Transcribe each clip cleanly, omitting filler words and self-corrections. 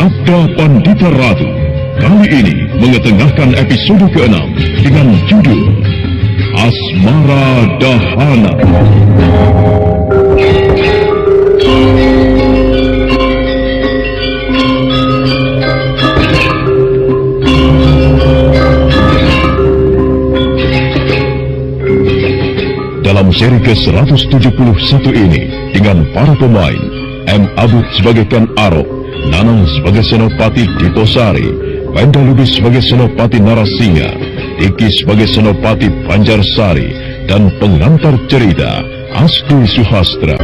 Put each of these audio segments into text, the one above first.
Sabda Pandita Ratu kali ini mengetengahkan episode ke-6 dengan judul Asmara Dahana. Dalam seri ke-171 ini dengan para pemain M. Abud sebagai Ken Arok, Nanang sebagai Senopati Diposari, Wenda Lubis sebagai Senopati Narasinga, Diki sebagai Senopati Banjarsari, dan pengantar cerita Asdul Suhastra.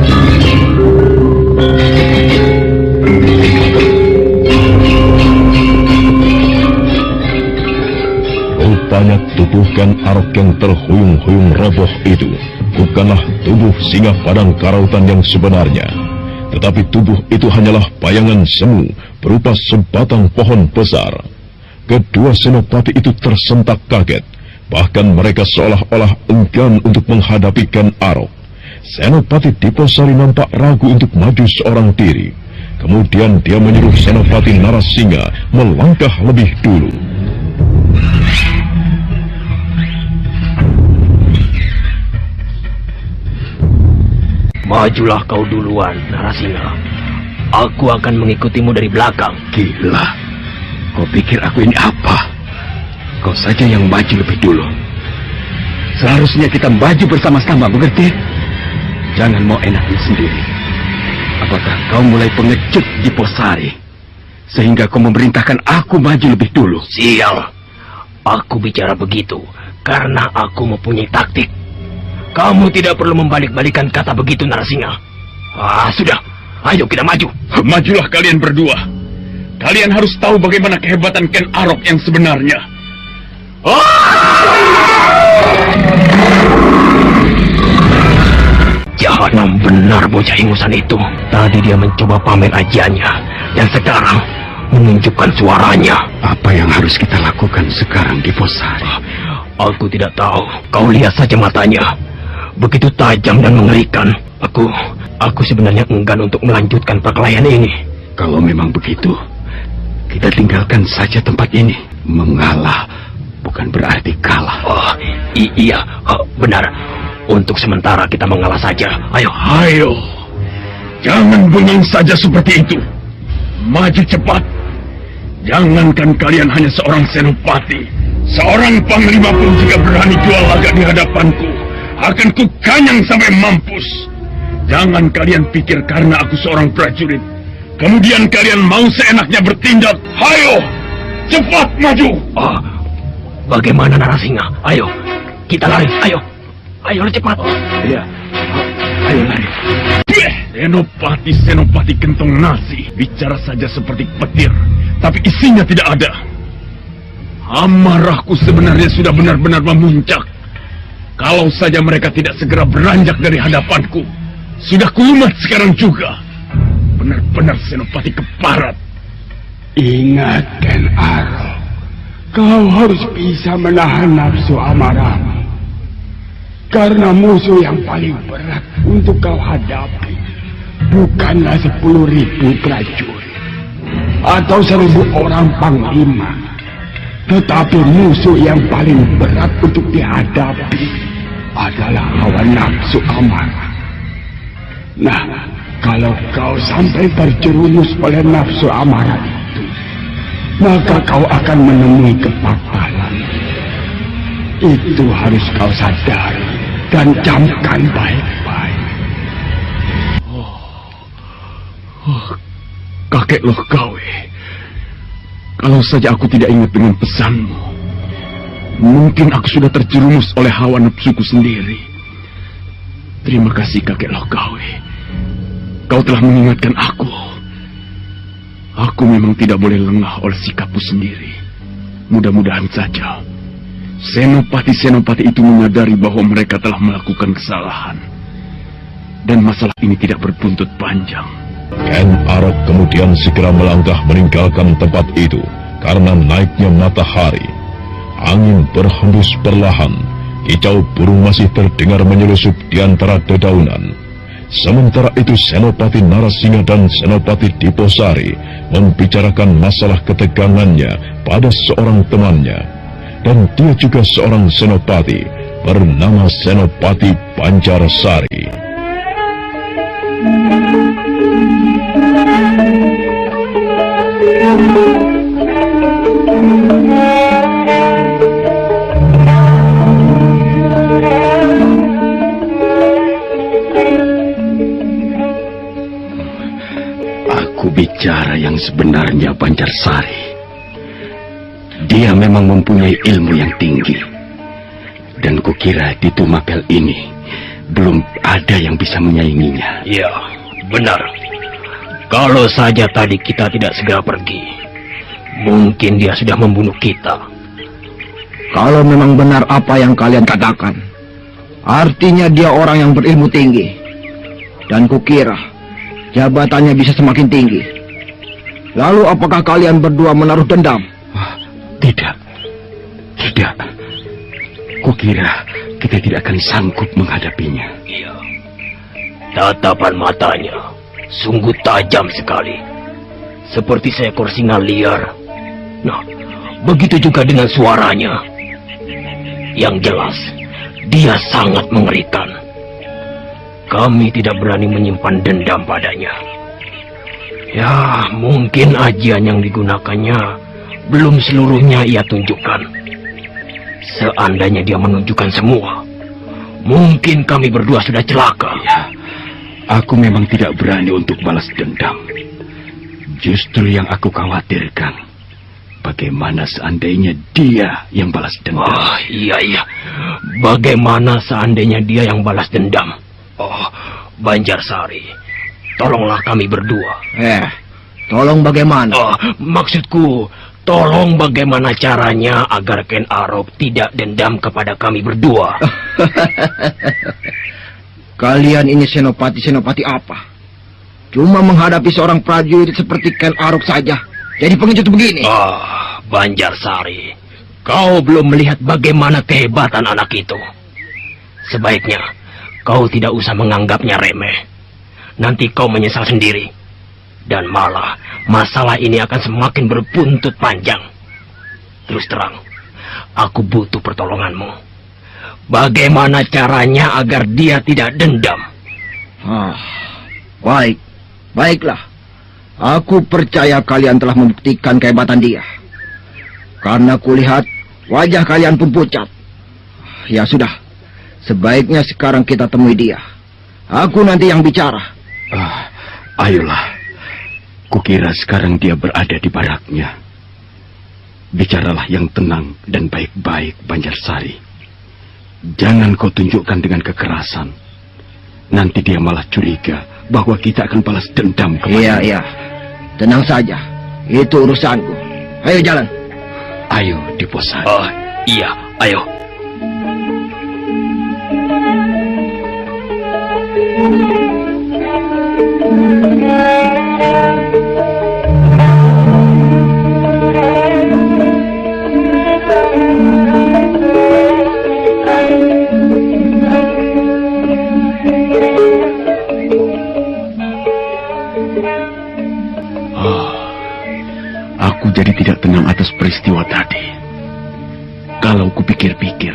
Rupanya tubuh Ken Arok yang terhuyung-huyung roboh itu bukanlah tubuh singa padang karautan yang sebenarnya, tetapi tubuh itu hanyalah bayangan semu berupa sebatang pohon besar. Kedua senopati itu tersentak kaget, bahkan mereka seolah-olah enggan untuk menghadapi Ken Arok. Senopati Diposari nampak ragu untuk maju seorang diri. Kemudian dia menyuruh Senopati Narasinga melangkah lebih dulu. Majulah kau duluan, Narasinga. Aku akan mengikutimu dari belakang. Gila, kau pikir aku ini apa? Kau saja yang maju lebih dulu. Seharusnya kita maju bersama-sama, mengerti? Jangan mau enaknya sendiri. Apakah kau mulai pengecut Diposari sehingga kau memerintahkan aku maju lebih dulu? Sial, aku bicara begitu karena aku mempunyai taktik. Kamu tidak perlu membalik-balikan kata begitu, Narasinga. Sudah, ayo kita maju. Majulah kalian berdua. Kalian harus tahu bagaimana kehebatan Ken Arok yang sebenarnya. Jahanam benar bocah ingusan itu. Tadi dia mencoba pamer ajiannya, dan sekarang menunjukkan suaranya. Apa yang harus kita lakukan sekarang, Diposari? Aku tidak tahu. Kau lihat saja matanya. Begitu tajam dan mengerikan. Aku sebenarnya enggan untuk melanjutkan perkelahian ini. Kalau memang begitu, kita tinggalkan saja tempat ini. Mengalah bukan berarti kalah. Iya, benar. Untuk sementara kita mengalah saja. Ayo. Jangan bengong saja seperti itu. Maju cepat. Jangankan kalian hanya seorang senopati, seorang panglima pun jika berani jual laga di hadapanku, akan kukanyang sampai mampus. Jangan kalian pikir karena aku seorang prajurit, kemudian kalian mau seenaknya bertindak. Ayo, cepat maju. Bagaimana, Narasinga? Ayo, kita lari. Ayo cepat. Iya, ayo lari. Senopati kentong nasi, bicara saja seperti petir, tapi isinya tidak ada. Amarahku sebenarnya sudah benar-benar memuncak. Kalau saja mereka tidak segera beranjak dari hadapanku, sudah kulumat sekarang juga. Benar-benar senopati keparat. Ingat, Ken Arok, kau harus bisa menahan nafsu amarahmu. Karena musuh yang paling berat untuk kau hadapi bukanlah 10.000 prajurit atau 1.000 orang panglima, tetapi musuh yang paling berat untuk dihadapi adalah hawa nafsu amarah. Nah, kalau kau sampai terjerumus oleh nafsu amarah itu, maka kau akan menemui kepakalan. Itu harus kau sadari dan camkan baik-baik. Kakek Loh Gawe, kalau saja aku tidak ingat dengan pesanmu, mungkin aku sudah terjerumus oleh hawa nafsuku sendiri. Terima kasih Kakek Loh Gawe. Kau telah mengingatkan aku. Aku memang tidak boleh lengah oleh sikapku sendiri. Mudah-mudahan saja senopati-senopati itu menyadari bahwa mereka telah melakukan kesalahan, dan masalah ini tidak berbuntut panjang. Ken Arok kemudian segera melangkah meninggalkan tempat itu karena naiknya matahari. Angin berhembus perlahan, kicau burung masih terdengar menyelusup di antara dedaunan. Sementara itu Senopati Narasinga dan Senopati Diposari membicarakan masalah ketegangannya pada seorang temannya. Dan dia juga seorang senopati bernama Senopati Banjarsari. Aku bicara yang sebenarnya, Banjarsari. Dia memang mempunyai ilmu yang tinggi. Dan kukira di Tumapel ini belum ada yang bisa menyainginya. Ya, benar. Kalau saja tadi kita tidak segera pergi, mungkin dia sudah membunuh kita. Kalau memang benar apa yang kalian katakan, artinya dia orang yang berilmu tinggi. Dan kukira jabatannya bisa semakin tinggi. Lalu apakah kalian berdua menaruh dendam? Tidak. Kukira kita tidak akan sanggup menghadapinya. Iya. Tatapan matanya sungguh tajam sekali, seperti seekor singa liar. Nah, begitu juga dengan suaranya. Yang jelas, dia sangat mengerikan. Kami tidak berani menyimpan dendam padanya. Ya, mungkin ajian yang digunakannya belum seluruhnya ia tunjukkan. Seandainya dia menunjukkan semua, mungkin kami berdua sudah celaka. Ya, aku memang tidak berani untuk balas dendam. Justru yang aku khawatirkan, bagaimana seandainya dia yang balas dendam? Oh, iya. Bagaimana seandainya dia yang balas dendam? Oh, Banjarsari, tolonglah kami berdua. Tolong bagaimana? Oh, maksudku, tolong bagaimana caranya agar Ken Arok tidak dendam kepada kami berdua. Kalian ini senopati apa? Cuma menghadapi seorang prajurit seperti Ken Arok saja jadi pengecut begini. Banjarsari, kau belum melihat bagaimana kehebatan anak itu. Sebaiknya kau tidak usah menganggapnya remeh. Nanti kau menyesal sendiri. Dan malah masalah ini akan semakin berbuntut panjang. Terus terang, aku butuh pertolonganmu. Bagaimana caranya agar dia tidak dendam? Baiklah. Aku percaya kalian telah membuktikan kehebatan dia. Karena kulihat wajah kalian pun pucat. Ya sudah, sebaiknya sekarang kita temui dia. Aku nanti yang bicara. Ayolah. Kukira sekarang dia berada di baraknya. Bicaralah yang tenang dan baik-baik, Banjarsari. Jangan kau tunjukkan dengan kekerasan. Nanti dia malah curiga bahwa kita akan balas dendam kepada. Iya. Tenang saja. Itu urusanku. Ayo jalan. Ayo, Diposari. Iya, ayo. Aku jadi tidak tenang atas peristiwa tadi. Kalau kupikir-pikir,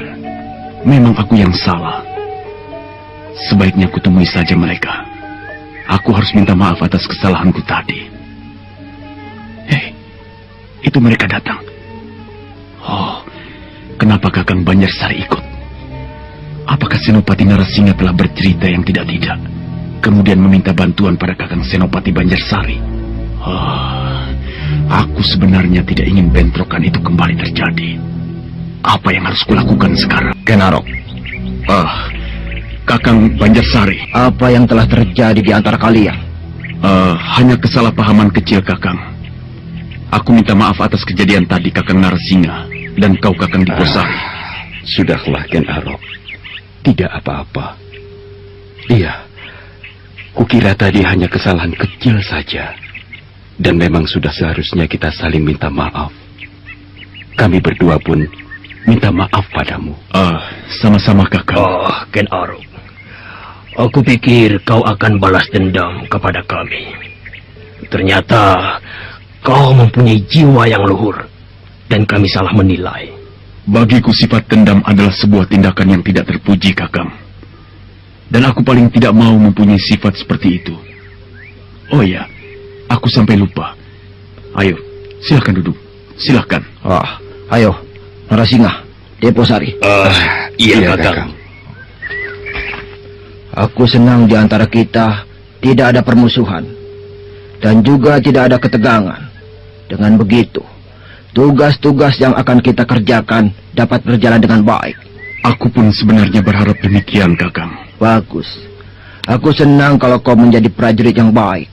memang aku yang salah. Sebaiknya kutemui saja mereka. Aku harus minta maaf atas kesalahanku tadi. Hei, itu mereka datang. Oh, kenapa Kakang Banjarsari ikut? Apakah Senopati Narasingha telah bercerita yang tidak-tidak, kemudian meminta bantuan pada Kakang Senopati Banjarsari? Aku sebenarnya tidak ingin bentrokan itu kembali terjadi. Apa yang harus kulakukan sekarang? Ken Arok. Kakang Banjarsari. Apa yang telah terjadi di antara kalian? Hanya kesalahpahaman kecil, Kakang. Aku minta maaf atas kejadian tadi, Kakang Narasingha, dan kau, Kakang Diposari. Sudahlah, Ken Arok. Tidak apa-apa. Iya, kukira tadi hanya kesalahan kecil saja. Dan memang sudah seharusnya kita saling minta maaf. Kami berdua pun minta maaf padamu. Sama-sama, Kakang. Ken Arok, aku pikir kau akan balas dendam kepada kami. Ternyata Kau mempunyai jiwa yang luhur, dan kami salah menilai. Bagiku sifat dendam adalah sebuah tindakan yang tidak terpuji, Kakang. Dan aku paling tidak mau mempunyai sifat seperti itu. Oh ya, aku sampai lupa. Ayo, silakan duduk. Silakan. Ayo, Narasingha, Deposari. Iya, Kakang. Aku senang di antara kita tidak ada permusuhan. Dan juga tidak ada ketegangan. Dengan begitu, tugas-tugas yang akan kita kerjakan dapat berjalan dengan baik. Aku pun sebenarnya berharap demikian, Kakang. Bagus. Aku senang kalau kau menjadi prajurit yang baik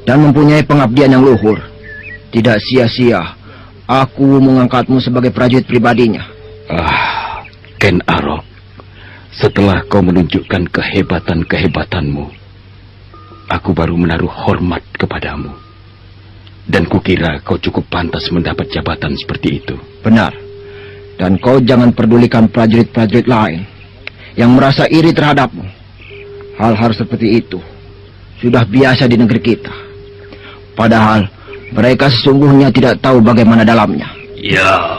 dan mempunyai pengabdian yang luhur. Tidak sia-sia aku mengangkatmu sebagai prajurit pribadinya. Ken Arok, setelah kau menunjukkan kehebatan-kehebatanmu, aku baru menaruh hormat kepadamu. Dan kukira kau cukup pantas mendapat jabatan seperti itu. Benar. Dan kau jangan pedulikan prajurit-prajurit lain yang merasa iri terhadapmu. Hal-hal seperti itu sudah biasa di negeri kita. Padahal mereka sesungguhnya tidak tahu bagaimana dalamnya. Ya,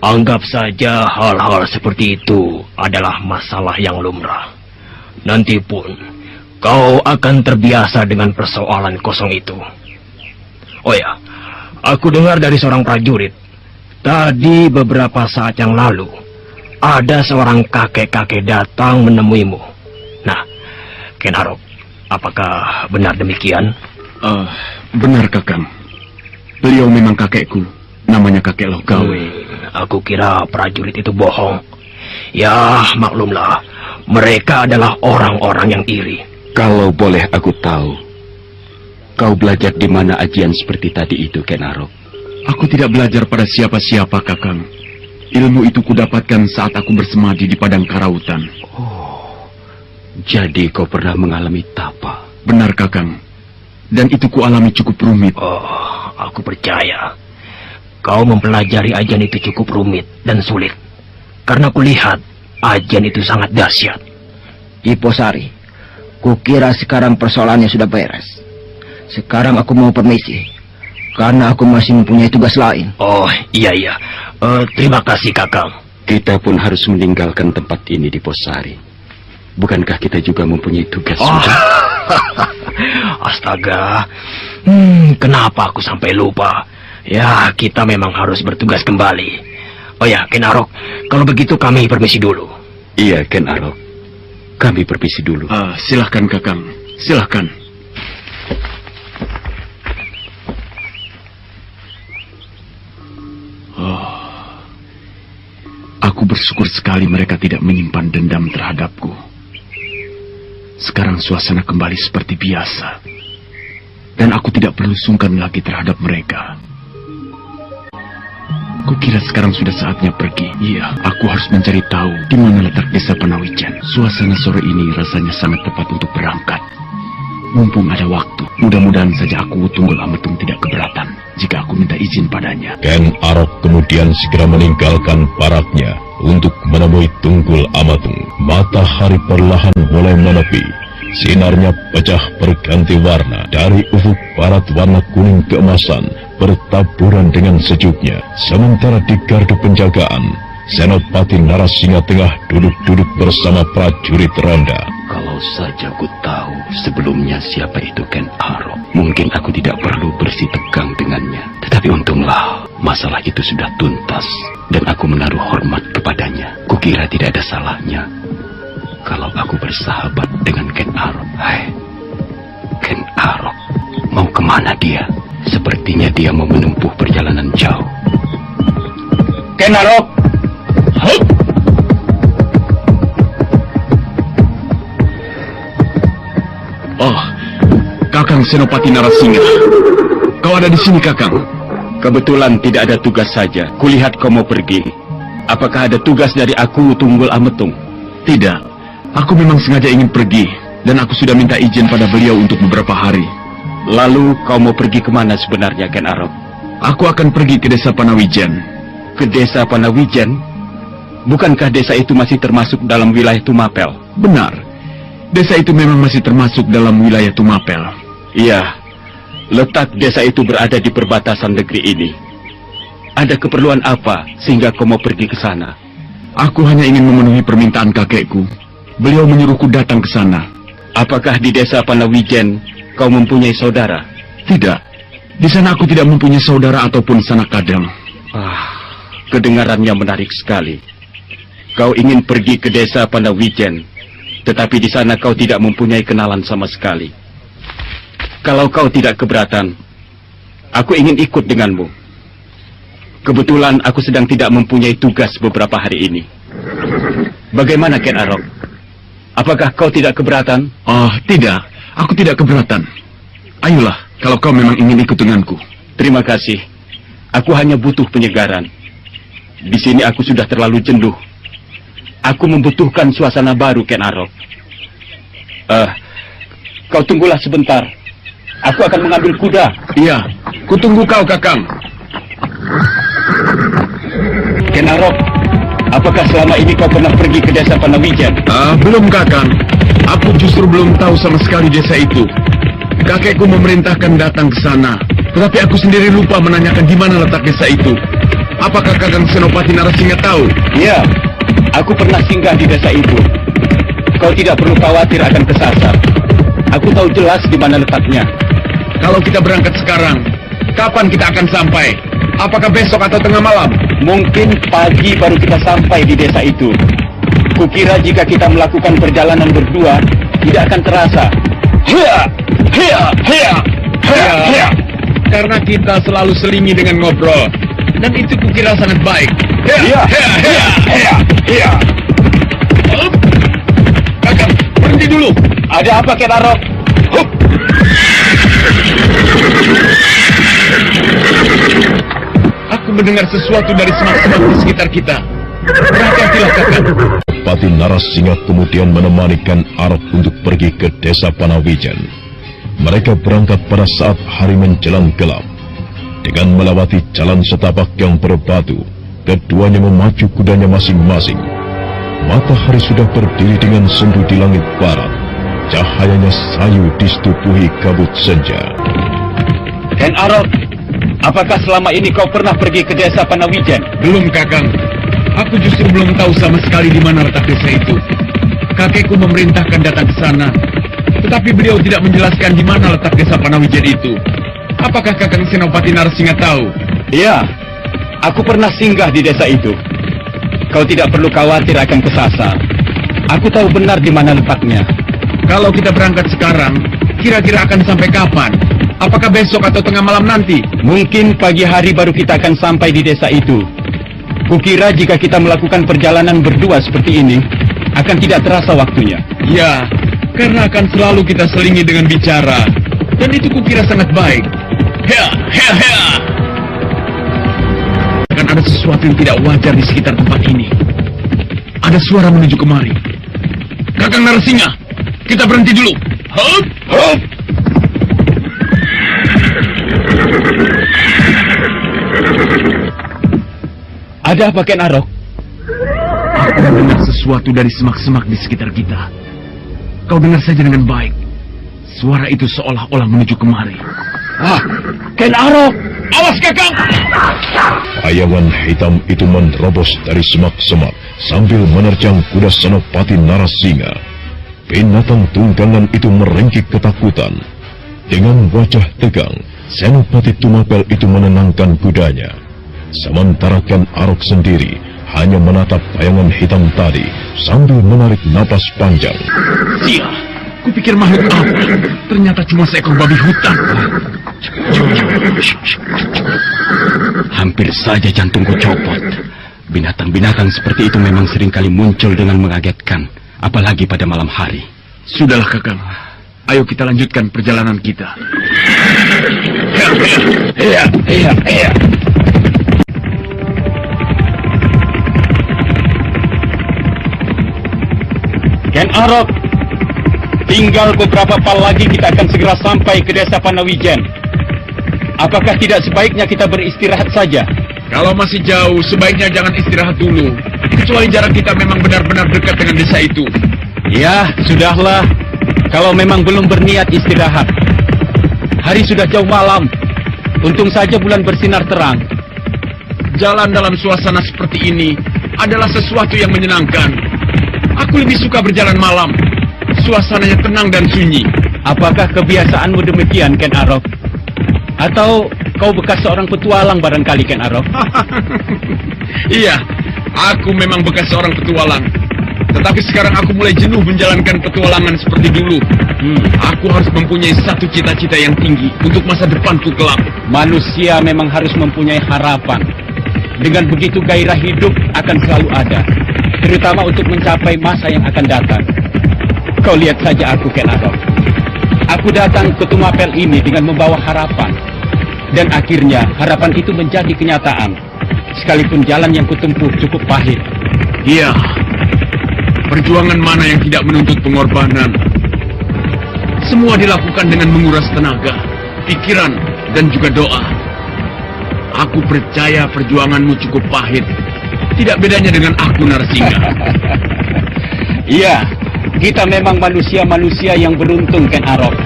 anggap saja hal-hal seperti itu adalah masalah yang lumrah. Nanti pun kau akan terbiasa dengan persoalan kosong itu. Oh ya, aku dengar dari seorang prajurit. Tadi beberapa saat yang lalu, ada seorang kakek-kakek datang menemuimu. Nah, Ken Arok, apakah benar demikian? Benar, Kakang. Beliau memang kakekku. Namanya kakek Logawe. Aku kira prajurit itu bohong. Ya, maklumlah. Mereka adalah orang-orang yang iri. Kalau boleh aku tahu, kau belajar di mana ajian seperti tadi itu, Ken Arok? Aku tidak belajar pada siapa-siapa, Kakang. Ilmu itu kudapatkan saat aku bersemadi di padang karautan. Jadi kau pernah mengalami tapa? Benar, Kakang. Dan itu kualami cukup rumit. Aku percaya. Kau mempelajari ajian itu cukup rumit dan sulit. Karena kulihat ajian itu sangat dahsyat. Deposari, kukira sekarang persoalannya sudah beres. Sekarang aku mau permisi. Karena aku masih mempunyai tugas lain. Iya. Terima kasih, Kakang. Kita pun harus meninggalkan tempat ini di Posari. Bukankah kita juga mempunyai tugas? Astaga. Kenapa aku sampai lupa? Ya, kita memang harus bertugas kembali. Oh ya, Ken Arok, kalau begitu kami permisi dulu. Iya, Ken Arok. Kami permisi dulu. Silahkan, Kakang. Silahkan. Aku bersyukur sekali mereka tidak menyimpan dendam terhadapku. Sekarang suasana kembali seperti biasa. Dan aku tidak perlu sungkan lagi terhadap mereka. Kukira sekarang sudah saatnya pergi. Iya, aku harus mencari tahu di mana letak desa Panawijan. Suasana sore ini rasanya sangat tepat untuk berangkat. Mumpung ada waktu, mudah-mudahan saja aku Tunggul Ametung tidak keberatan jika aku minta izin padanya. Ken Arok kemudian segera meninggalkan baraknya untuk menemui Tunggul Ametung. Matahari perlahan mulai menepi. Sinarnya pecah berganti warna. Dari ufuk barat warna kuning keemasan bertaburan dengan sejuknya. Sementara di gardu penjagaan, Senopati Narasingha tengah duduk-duduk bersama prajurit ronda. Kalau saja aku tahu sebelumnya siapa itu Ken Arok, mungkin aku tidak perlu bersih tegang dengannya. Tetapi untunglah masalah itu sudah tuntas dan aku menaruh hormat kepadanya. Kukira tidak ada salahnya kalau aku bersahabat dengan Ken Arok. Ken Arok, mau kemana dia? Sepertinya dia mau menempuh perjalanan jauh. Ken Arok! Kakang Senopati Narasingha. Kau ada di sini, Kakang? Kebetulan tidak ada tugas saja. Kulihat kau mau pergi. Apakah ada tugas dari aku, Tunggul Ametung? Tidak. Aku memang sengaja ingin pergi. Dan aku sudah minta izin pada beliau untuk beberapa hari. Lalu kau mau pergi kemana sebenarnya, Ken Arok? Aku akan pergi ke desa Panawijan. Ke desa Panawijan? Bukankah desa itu masih termasuk dalam wilayah Tumapel? Benar. Desa itu memang masih termasuk dalam wilayah Tumapel. Iya, Letak desa itu berada di perbatasan negeri ini. Ada keperluan apa sehingga kau mau pergi ke sana? Aku hanya ingin memenuhi permintaan kakekku. Beliau menyuruhku datang ke sana. Apakah di desa Panawijen kau mempunyai saudara? Tidak. Di sana aku tidak mempunyai saudara ataupun sanak kadang. Kedengarannya menarik sekali. Kau ingin pergi ke desa Panawijen, tetapi di sana kau tidak mempunyai kenalan sama sekali. Kalau kau tidak keberatan, aku ingin ikut denganmu. Kebetulan aku sedang tidak mempunyai tugas beberapa hari ini. Bagaimana, Ken Arok? Apakah kau tidak keberatan? Tidak. Aku tidak keberatan. Ayolah, kalau kau memang ingin ikut denganku. Terima kasih. Aku hanya butuh penyegaran. Di sini aku sudah terlalu jenuh. Aku membutuhkan suasana baru, Ken Arok. Kau tunggulah sebentar. Aku akan mengambil kuda. Iya, kutunggu kau, Kakang. Ken Arok, apakah selama ini kau pernah pergi ke desa Panawijen? Belum, Kakang. Aku justru belum tahu sama sekali desa itu. Kakekku memerintahkan datang ke sana, tetapi aku sendiri lupa menanyakan di mana letak desa itu. Apakah Kakang Senopati Narasingha tahu? Iya, aku pernah singgah di desa itu. Kau tidak perlu khawatir akan kesasar. Aku tahu jelas di mana letaknya. Kalau kita berangkat sekarang, kapan kita akan sampai? Apakah besok atau tengah malam? Mungkin pagi baru kita sampai di desa itu. Kukira jika kita melakukan perjalanan berdua, tidak akan terasa. Karena kita selalu selingi dengan ngobrol, dan itu kukira sangat baik. Kakak, berhenti dulu. Ada apa, Ken Arok? Aku mendengar sesuatu dari semak-semak di sekitar kita. Berhati-hatilah, Kakak. Pati Narasingha kemudian menemani Ken Arok untuk pergi ke desa Panawijen. Mereka berangkat pada saat hari menjelang gelap. Dengan melewati jalan setapak yang berbatu, keduanya memacu kudanya masing-masing. Matahari sudah berdiri dengan sendu di langit barat. Cahayanya sayu disetubuhi kabut senja. Ken Arok, apakah selama ini kau pernah pergi ke desa Panawijen? Belum, Kakang. Aku justru belum tahu sama sekali di mana letak desa itu. Kakekku memerintahkan datang ke sana, tetapi beliau tidak menjelaskan di mana letak desa Panawijen itu. Apakah Kakang Senopati Narasingha tahu? Iya, aku pernah singgah di desa itu. Kau tidak perlu khawatir akan kesasar. Aku tahu benar di mana letaknya. Kalau kita berangkat sekarang, kira-kira akan sampai kapan? Apakah besok atau tengah malam nanti? Mungkin pagi hari baru kita akan sampai di desa itu. Kukira jika kita melakukan perjalanan berdua seperti ini, akan tidak terasa waktunya. Ya, karena akan selalu kita selingi dengan bicara. Dan itu kukira sangat baik. Akan ada sesuatu yang tidak wajar di sekitar tempat ini. Ada suara menuju kemari. Kakang Narasingha, kita berhenti dulu. Hop, hop. Ada apa, Ken Arok? Aku mendengar sesuatu dari semak-semak di sekitar kita. Kau dengar saja dengan baik. Suara itu seolah-olah menuju kemari. Ken Arok! Awas, Kakang! Bayangan hitam itu menerobos dari semak-semak sambil menerjang kuda Senopati Narasingha. Binatang tunggangan itu meringkik ketakutan. Dengan wajah tegang, Senopati Tumapel itu menenangkan kudanya. Sementara Ken Arok sendiri hanya menatap bayangan hitam tadi sambil menarik napas panjang. Sial, kupikir makhluk apa? Ternyata cuma seekor babi hutan. Hampir saja jantungku copot. Binatang-binatang seperti itu memang seringkali muncul dengan mengagetkan, apalagi pada malam hari. Sudahlah, Kakang. Ayo kita lanjutkan perjalanan kita. Iya. Ken Arok, tinggal beberapa pal lagi kita akan segera sampai ke desa Panawijen. Apakah tidak sebaiknya kita beristirahat saja? Kalau masih jauh, sebaiknya jangan istirahat dulu. Kecuali jarak kita memang benar-benar dekat dengan desa itu. Ya, sudahlah. Kalau memang belum berniat istirahat, Hari sudah jauh malam. Untung saja bulan bersinar terang. Jalan dalam suasana seperti ini adalah sesuatu yang menyenangkan. Aku lebih suka berjalan malam. Suasananya tenang dan sunyi. Apakah kebiasaanmu demikian, Ken Arok? Atau kau bekas seorang petualang barangkali, Ken Arok? Iya, aku memang bekas seorang petualang. Tetapi sekarang aku mulai jenuh menjalankan petualangan seperti dulu. Aku harus mempunyai satu cita-cita yang tinggi untuk masa depanku kelak. Manusia memang harus mempunyai harapan. Dengan begitu gairah hidup akan selalu ada, terutama untuk mencapai masa yang akan datang. Kau lihat saja aku, Ken Arok. Aku datang ke Tumapel ini dengan membawa harapan. Dan akhirnya harapan itu menjadi kenyataan. Sekalipun jalan yang kutempuh cukup pahit. Iya, perjuangan mana yang tidak menuntut pengorbanan? Semua dilakukan dengan menguras tenaga, pikiran, dan juga doa. Aku percaya perjuanganmu cukup pahit. Tidak bedanya dengan aku, Narsinga. Iya, kita memang manusia-manusia yang beruntung, Ken Arok.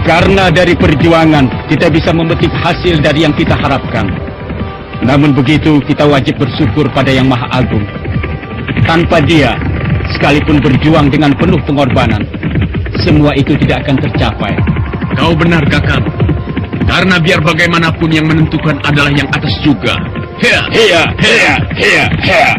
Karena dari perjuangan, kita bisa memetik hasil dari yang kita harapkan. Namun begitu, kita wajib bersyukur pada Yang Maha Agung. Tanpa Dia, sekalipun berjuang dengan penuh pengorbanan, semua itu tidak akan tercapai. Kau benar, Kakang. Karena biar bagaimanapun yang menentukan adalah yang atas juga. Hea, hea, hea, hea, hea.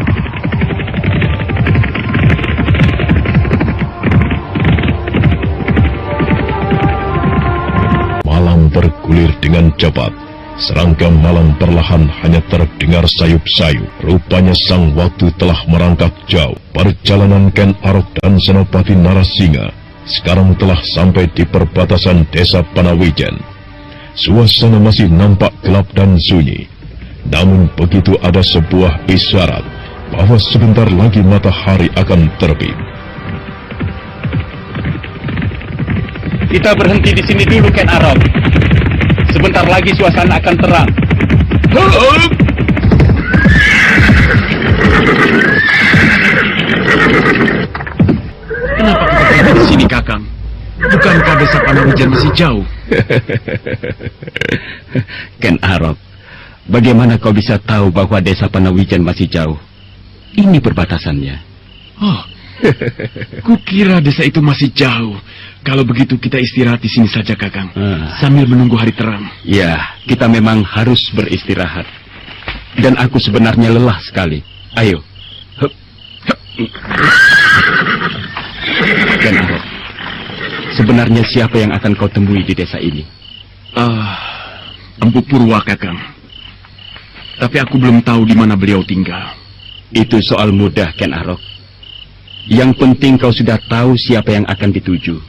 Malam bergulir dengan cepat. Serangga malam perlahan hanya terdengar sayup-sayup. Rupanya sang waktu telah merangkak jauh. Perjalanan Ken Arok dan Senopati Narasinga sekarang telah sampai di perbatasan desa Panawijen. Suasana masih nampak gelap dan sunyi. Namun begitu ada sebuah isyarat bahwa sebentar lagi matahari akan terbit. Kita berhenti di sini dulu, Ken Arok. Sebentar lagi suasana akan terang. Kenapa kita berada di sini, Kakang? Bukankah desa Panawijen masih jauh? Ken Arok, bagaimana kau bisa tahu bahwa desa Panawijen masih jauh? Ini perbatasannya. Oh, kukira desa itu masih jauh. Kalau begitu kita istirahat di sini saja, Kakang. Sambil menunggu hari terang. Ya, kita memang harus beristirahat. Dan aku sebenarnya lelah sekali. Ayo. Hup. Hup. Ken Arok, sebenarnya siapa yang akan kau temui di desa ini? Empu Purwa, Kakang. Tapi aku belum tahu di mana beliau tinggal. Itu soal mudah, Ken Arok. Yang penting kau sudah tahu siapa yang akan dituju.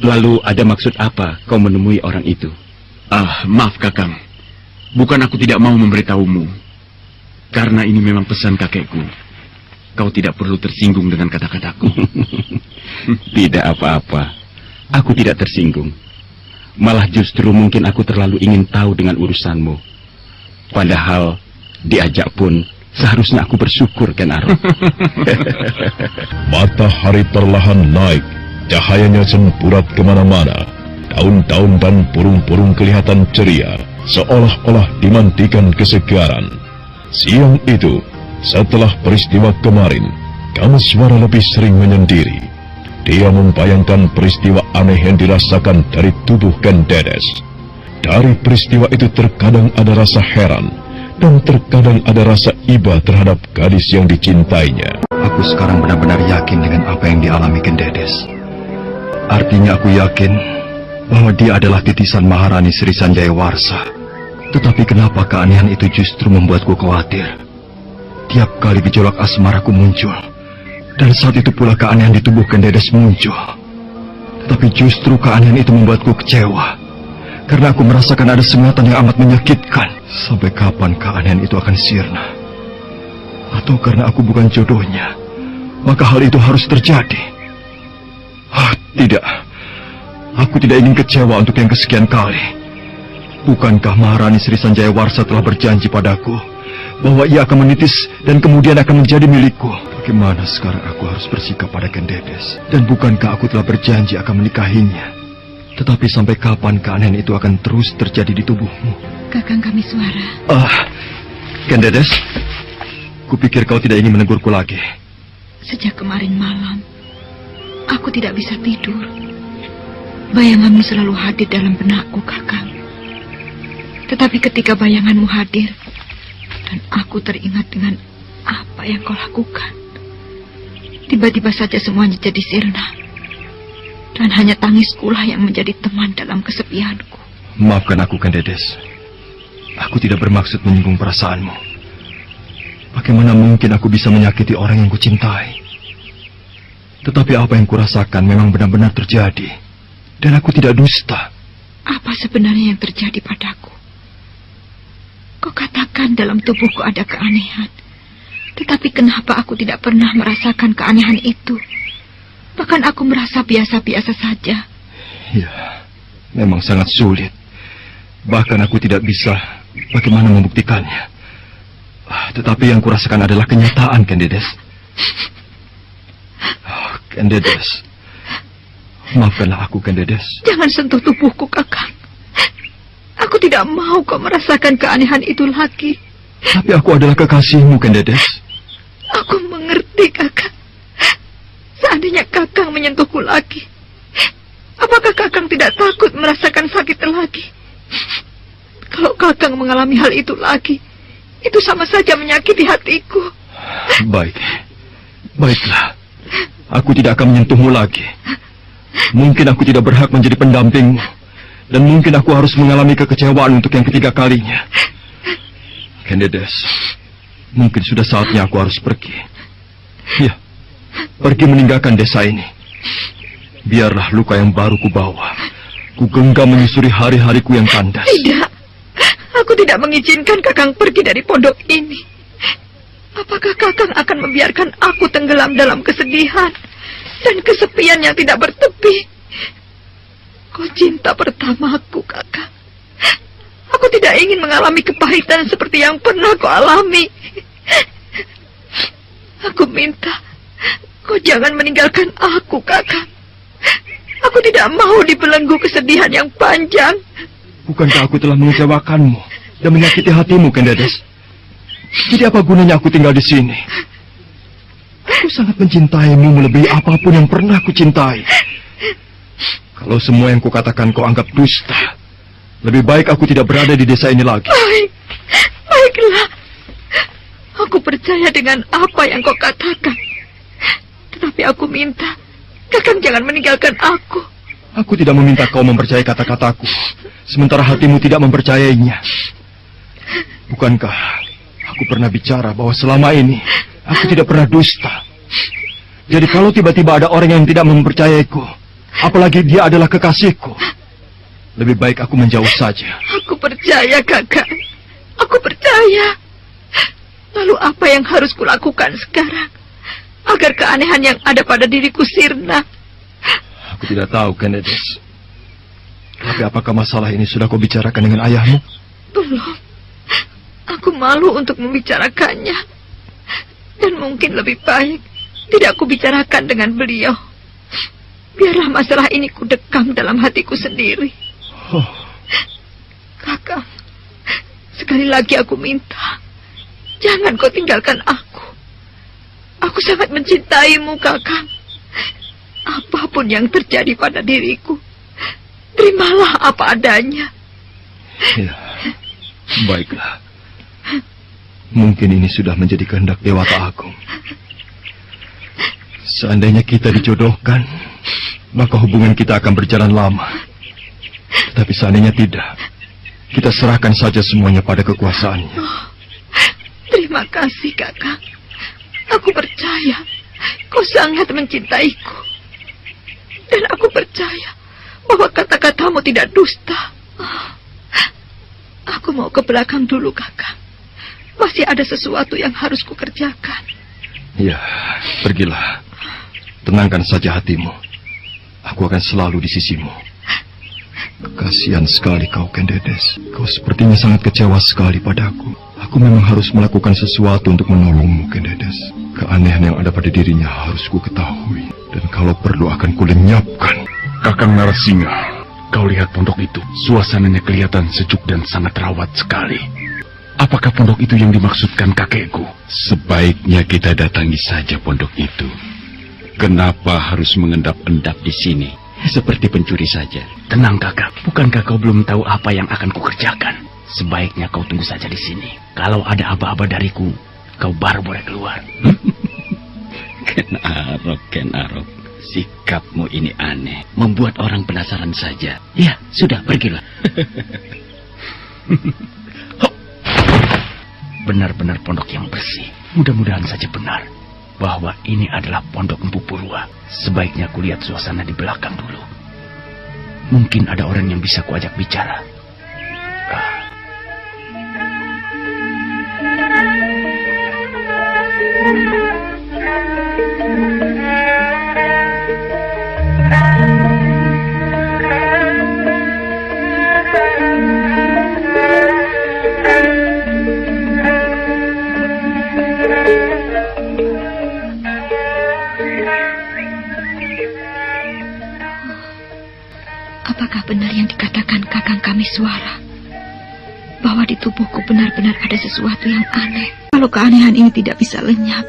Lalu ada maksud apa kau menemui orang itu? Maaf, Kakang. Bukan aku tidak mau memberitahumu. Karena ini memang pesan kakekku. Kau tidak perlu tersinggung dengan kata-kataku. Tidak apa-apa. Aku tidak tersinggung. Malah justru mungkin aku terlalu ingin tahu dengan urusanmu. Padahal diajak pun seharusnya aku bersyukur, Ken Arok. Matahari perlahan naik. Cahayanya semburat kemana-mana. Daun-daun dan burung-burung kelihatan ceria, seolah-olah dimandikan kesegaran. Siang itu, setelah peristiwa kemarin, Kameswara lebih sering menyendiri. Dia membayangkan peristiwa aneh yang dirasakan dari tubuh Ken Dedes. Dari peristiwa itu terkadang ada rasa heran, dan terkadang ada rasa iba terhadap gadis yang dicintainya. Aku sekarang benar-benar yakin dengan apa yang dialami Ken Dedes. Artinya aku yakin bahwa dia adalah titisan Maharani Sri Sanjayawarsa. Tetapi kenapa keanehan itu justru membuatku khawatir? Tiap kali gejolak asmaraku muncul, dan saat itu pula keanehan di tubuh Ken Dedes muncul. Tetapi justru keanehan itu membuatku kecewa, karena aku merasakan ada sengatan yang amat menyakitkan. Sampai kapan keanehan itu akan sirna? Atau karena aku bukan jodohnya, maka hal itu harus terjadi? Tidak. Aku tidak ingin kecewa untuk yang kesekian kali. Bukankah Maharani Sri Sanjayawarsa telah berjanji padaku bahwa ia akan menitis dan kemudian akan menjadi milikku? Bagaimana sekarang aku harus bersikap pada Ken Dedes? Dan bukankah aku telah berjanji akan menikahinya? Tetapi sampai kapan keanehan itu akan terus terjadi di tubuhmu? Kakang Kamiswara. Ken Dedes, kupikir kau tidak ingin menegurku lagi. Sejak kemarin malam, aku tidak bisa tidur. Bayanganmu selalu hadir dalam benakku, Kakang. Tetapi ketika bayanganmu hadir, dan aku teringat dengan apa yang kau lakukan, tiba-tiba saja semuanya jadi sirna. Dan hanya tangiskulah yang menjadi teman dalam kesepianku. Maafkan aku, Ken Dedes. Aku tidak bermaksud menyinggung perasaanmu. Bagaimana mungkin aku bisa menyakiti orang yang kucintai? Tetapi apa yang kurasakan memang benar-benar terjadi. Dan aku tidak dusta. Apa sebenarnya yang terjadi padaku? Kau katakan dalam tubuhku ada keanehan. Tetapi kenapa aku tidak pernah merasakan keanehan itu? Bahkan aku merasa biasa-biasa saja. Ya, memang sangat sulit. Bahkan aku tidak bisa bagaimana membuktikannya. Tetapi yang kurasakan adalah kenyataan, Ken Dedes. Ken Dedes, maafkanlah aku, Ken Dedes. Jangan sentuh tubuhku, Kakang. Aku tidak mau kau merasakan keanehan itu lagi. Tapi aku adalah kekasihmu, Ken Dedes. Aku mengerti, Kakang. Seandainya Kakang menyentuhku lagi, apakah Kakang tidak takut merasakan sakit lagi? Kalau Kakang mengalami hal itu lagi, itu sama saja menyakiti hatiku. Baiklah. Aku tidak akan menyentuhmu lagi. Mungkin aku tidak berhak menjadi pendampingmu. Dan mungkin aku harus mengalami kekecewaan untuk yang ketiga kalinya. Ken Dedes, mungkin sudah saatnya aku harus pergi. Ya, pergi meninggalkan desa ini. Biarlah luka yang baru kubawa. Ku genggam menyusuri hari-hariku yang kandas. Tidak, aku tidak mengizinkan Kakang pergi dari pondok ini. Apakah Kakang akan membiarkan aku tenggelam dalam kesedihan dan kesepian yang tidak bertepi? Kau cinta pertamaku, Kakang. Aku tidak ingin mengalami kepahitan seperti yang pernah kau alami. Aku minta kau jangan meninggalkan aku, Kakang. Aku tidak mau dibelenggu kesedihan yang panjang. Bukankah aku telah mengecewakanmu dan menyakiti hatimu, Ken Dedes? Jadi apa gunanya aku tinggal di sini? Aku sangat mencintaimu melebihi apapun yang pernah aku cintai. Kalau semua yang kukatakan kau anggap dusta, lebih baik aku tidak berada di desa ini lagi. Baiklah. Aku percaya dengan apa yang kau katakan. Tetapi aku minta Kakang jangan meninggalkan aku. Aku tidak meminta kau mempercayai kata-kataku, sementara hatimu tidak mempercayainya. Bukankah aku pernah bicara bahwa selama ini aku tidak pernah dusta? Jadi kalau tiba-tiba ada orang yang tidak mempercayaiku, apalagi dia adalah kekasihku, lebih baik aku menjauh saja. Aku percaya, Kakang. Aku percaya. Lalu apa yang harus kulakukan sekarang agar keanehan yang ada pada diriku sirna? Aku tidak tahu, Ken Dedes. Tapi apakah masalah ini sudah kau bicarakan dengan ayahmu? Belum. Aku malu untuk membicarakannya. Dan mungkin lebih baik tidak aku bicarakan dengan beliau. Biarlah masalah ini kudekam dalam hatiku sendiri. Kakang, sekali lagi aku minta, jangan kau tinggalkan aku. Aku sangat mencintaimu, Kakang. Apapun yang terjadi pada diriku, terimalah apa adanya. Ya, baiklah. Mungkin ini sudah menjadi kehendak Dewata Agung. Seandainya kita dijodohkan, maka hubungan kita akan berjalan lama. Tetapi seandainya tidak, kita serahkan saja semuanya pada kekuasaannya. Oh, terima kasih, Kakang. Aku percaya kau sangat mencintaiku. Dan aku percaya bahwa kata-katamu tidak dusta. Oh, aku mau ke belakang dulu, Kakang. Masih ada sesuatu yang harus kukerjakan. Ya, pergilah. Tenangkan saja hatimu. Aku akan selalu di sisimu. Kasihan sekali kau, Ken Dedes. Kau sepertinya sangat kecewa sekali padaku. Aku memang harus melakukan sesuatu untuk menolongmu, Ken Dedes. Keanehan yang ada pada dirinya harus ku ketahui. Dan kalau perlu akan kulenyapkan. Kakang Narasingha, Kau lihat pondok itu, suasananya kelihatan sejuk dan sangat rawat sekali. Apakah pondok itu yang dimaksudkan kakekku? Sebaiknya kita datangi saja pondok itu. Kenapa harus mengendap-endap di sini? Seperti pencuri saja. Tenang kakak, bukankah kau belum tahu apa yang akan kukerjakan? Sebaiknya kau tunggu saja di sini. Kalau ada aba-aba dariku, kau baru boleh keluar. Ken Arok, sikapmu ini aneh, membuat orang penasaran saja. Ya, sudah, pergilah. Benar-benar pondok yang bersih. Mudah-mudahan saja benar bahwa ini adalah pondok Empu Purwa. Sebaiknya kulihat suasana di belakang dulu. Mungkin ada orang yang bisa kuajak bicara. Apakah benar yang dikatakan kakang kami Suara? Bahwa di tubuhku benar-benar ada sesuatu yang aneh. Kalau keanehan ini tidak bisa lenyap,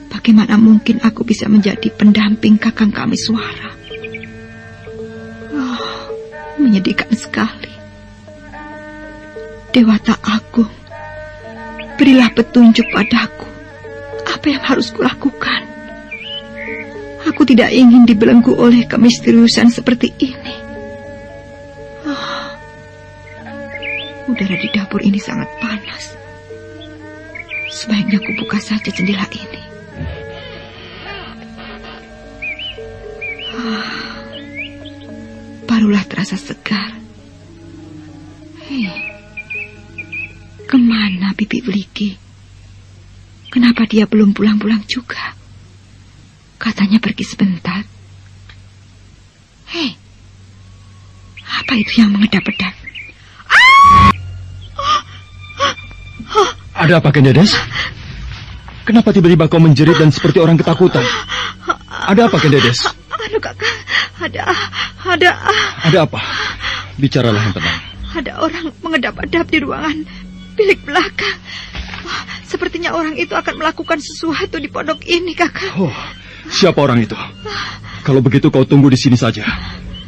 bagaimana mungkin aku bisa menjadi pendamping kakang kami Suara? Oh, menyedihkan sekali. Dewata Agung, berilah petunjuk padaku. Apa yang harus kulakukan? Aku tidak ingin dibelenggu oleh kemisteriusan seperti ini. Udara di dapur ini sangat panas. Sebaiknya aku buka saja jendela ini. Barulah terasa segar. Hei, kemana Bibi Uliki? Kenapa dia belum pulang-pulang juga? Katanya pergi sebentar. Hei, apa itu yang mengedap-edap? Ada apa, Kendedes? Kenapa tiba-tiba kau menjerit dan seperti orang ketakutan? Ada apa, Kendedes? Aduh, kakak, ada. Ada apa? Bicaralah yang tenang. Ada orang mengedap-edap di ruangan bilik belakang. Wah, sepertinya orang itu akan melakukan sesuatu di pondok ini, kakak. Oh, siapa orang itu? Kalau begitu kau tunggu di sini saja.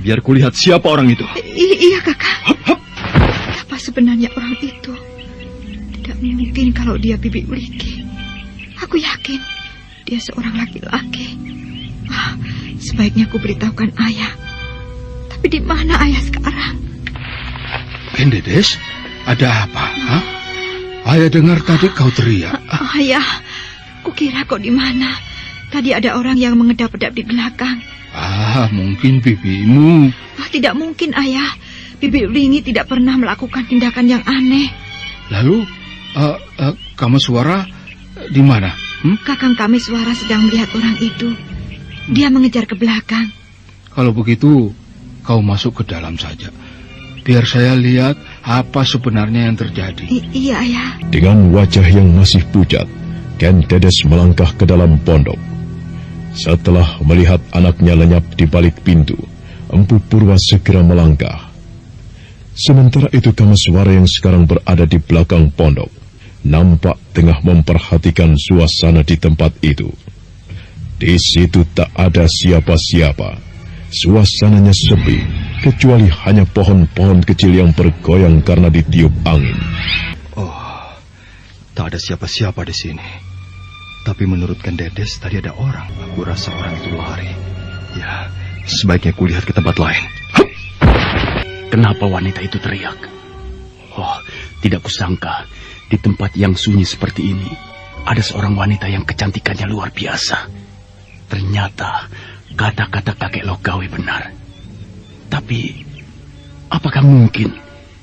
Biar kulihat siapa orang itu. Iya, kakak. Siapa sebenarnya orang itu? Tidak mungkin kalau dia Bibi Uliki. Aku yakin dia seorang laki-laki. Sebaiknya aku beritahukan ayah. Tapi di mana ayah sekarang? Kendedes, ada apa? Hah? Ayah dengar tadi kau teriak. Ayah, kukira kau di mana? Tadi ada orang yang mengedap-edap di belakang. Mungkin bibimu. Tidak mungkin, ayah. Bibi Ulingi tidak pernah melakukan tindakan yang aneh. Lalu, kamu Suara di mana? Kakang kami Suara sedang melihat orang itu. Dia mengejar ke belakang. Kalau begitu, kau masuk ke dalam saja. Biar saya lihat apa sebenarnya yang terjadi. Iya, ayah. Dengan wajah yang masih pucat, Kendedes melangkah ke dalam pondok. Setelah melihat anaknya lenyap di balik pintu, Empu Purwa segera melangkah. Sementara itu Kamaswara yang sekarang berada di belakang pondok nampak tengah memperhatikan suasana di tempat itu. Di situ tak ada siapa-siapa. Suasananya sepi, kecuali hanya pohon-pohon kecil yang bergoyang karena ditiup angin. Oh, tak ada siapa-siapa di sini. Tapi menurut Kendedes tadi ada orang. Aku rasa orang itu lari. Ya, sebaiknya kulihat ke tempat lain. Kenapa wanita itu teriak? Oh, tidak kusangka di tempat yang sunyi seperti ini ada seorang wanita yang kecantikannya luar biasa. Ternyata kata-kata kakek Logawe benar. Tapi apakah mungkin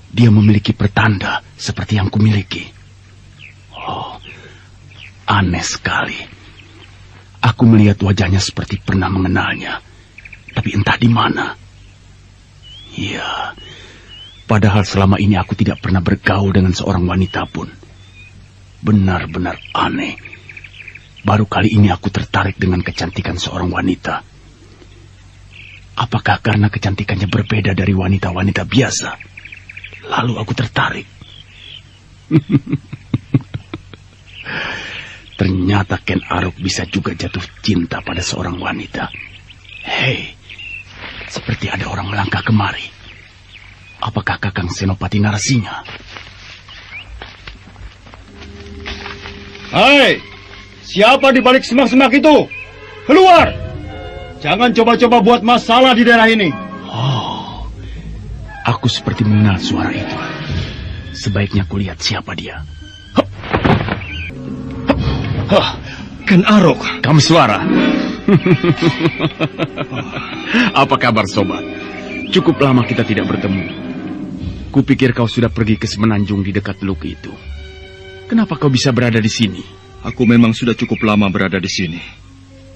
dia memiliki pertanda seperti yang kumiliki? Oh, aneh sekali. Aku melihat wajahnya seperti pernah mengenalnya, tapi entah di mana. Ya, padahal selama ini aku tidak pernah bergaul dengan seorang wanita pun. Benar-benar aneh. Baru kali ini aku tertarik dengan kecantikan seorang wanita. Apakah karena kecantikannya berbeda dari wanita-wanita biasa? Lalu aku tertarik. Ternyata Ken Arok bisa juga jatuh cinta pada seorang wanita. Hei, seperti ada orang melangkah kemari. Apakah Kakang Senopati Narasinga? Hai, siapa di balik semak-semak itu? Keluar! Jangan coba-coba buat masalah di daerah ini. Oh, aku seperti mengenal suara itu. Sebaiknya kulihat siapa dia. Ken Arok. Kamu suara. Apa kabar, sobat? Cukup lama kita tidak bertemu. Kupikir kau sudah pergi ke semenanjung di dekat Teluk itu. Kenapa kau bisa berada di sini? Aku memang sudah cukup lama berada di sini.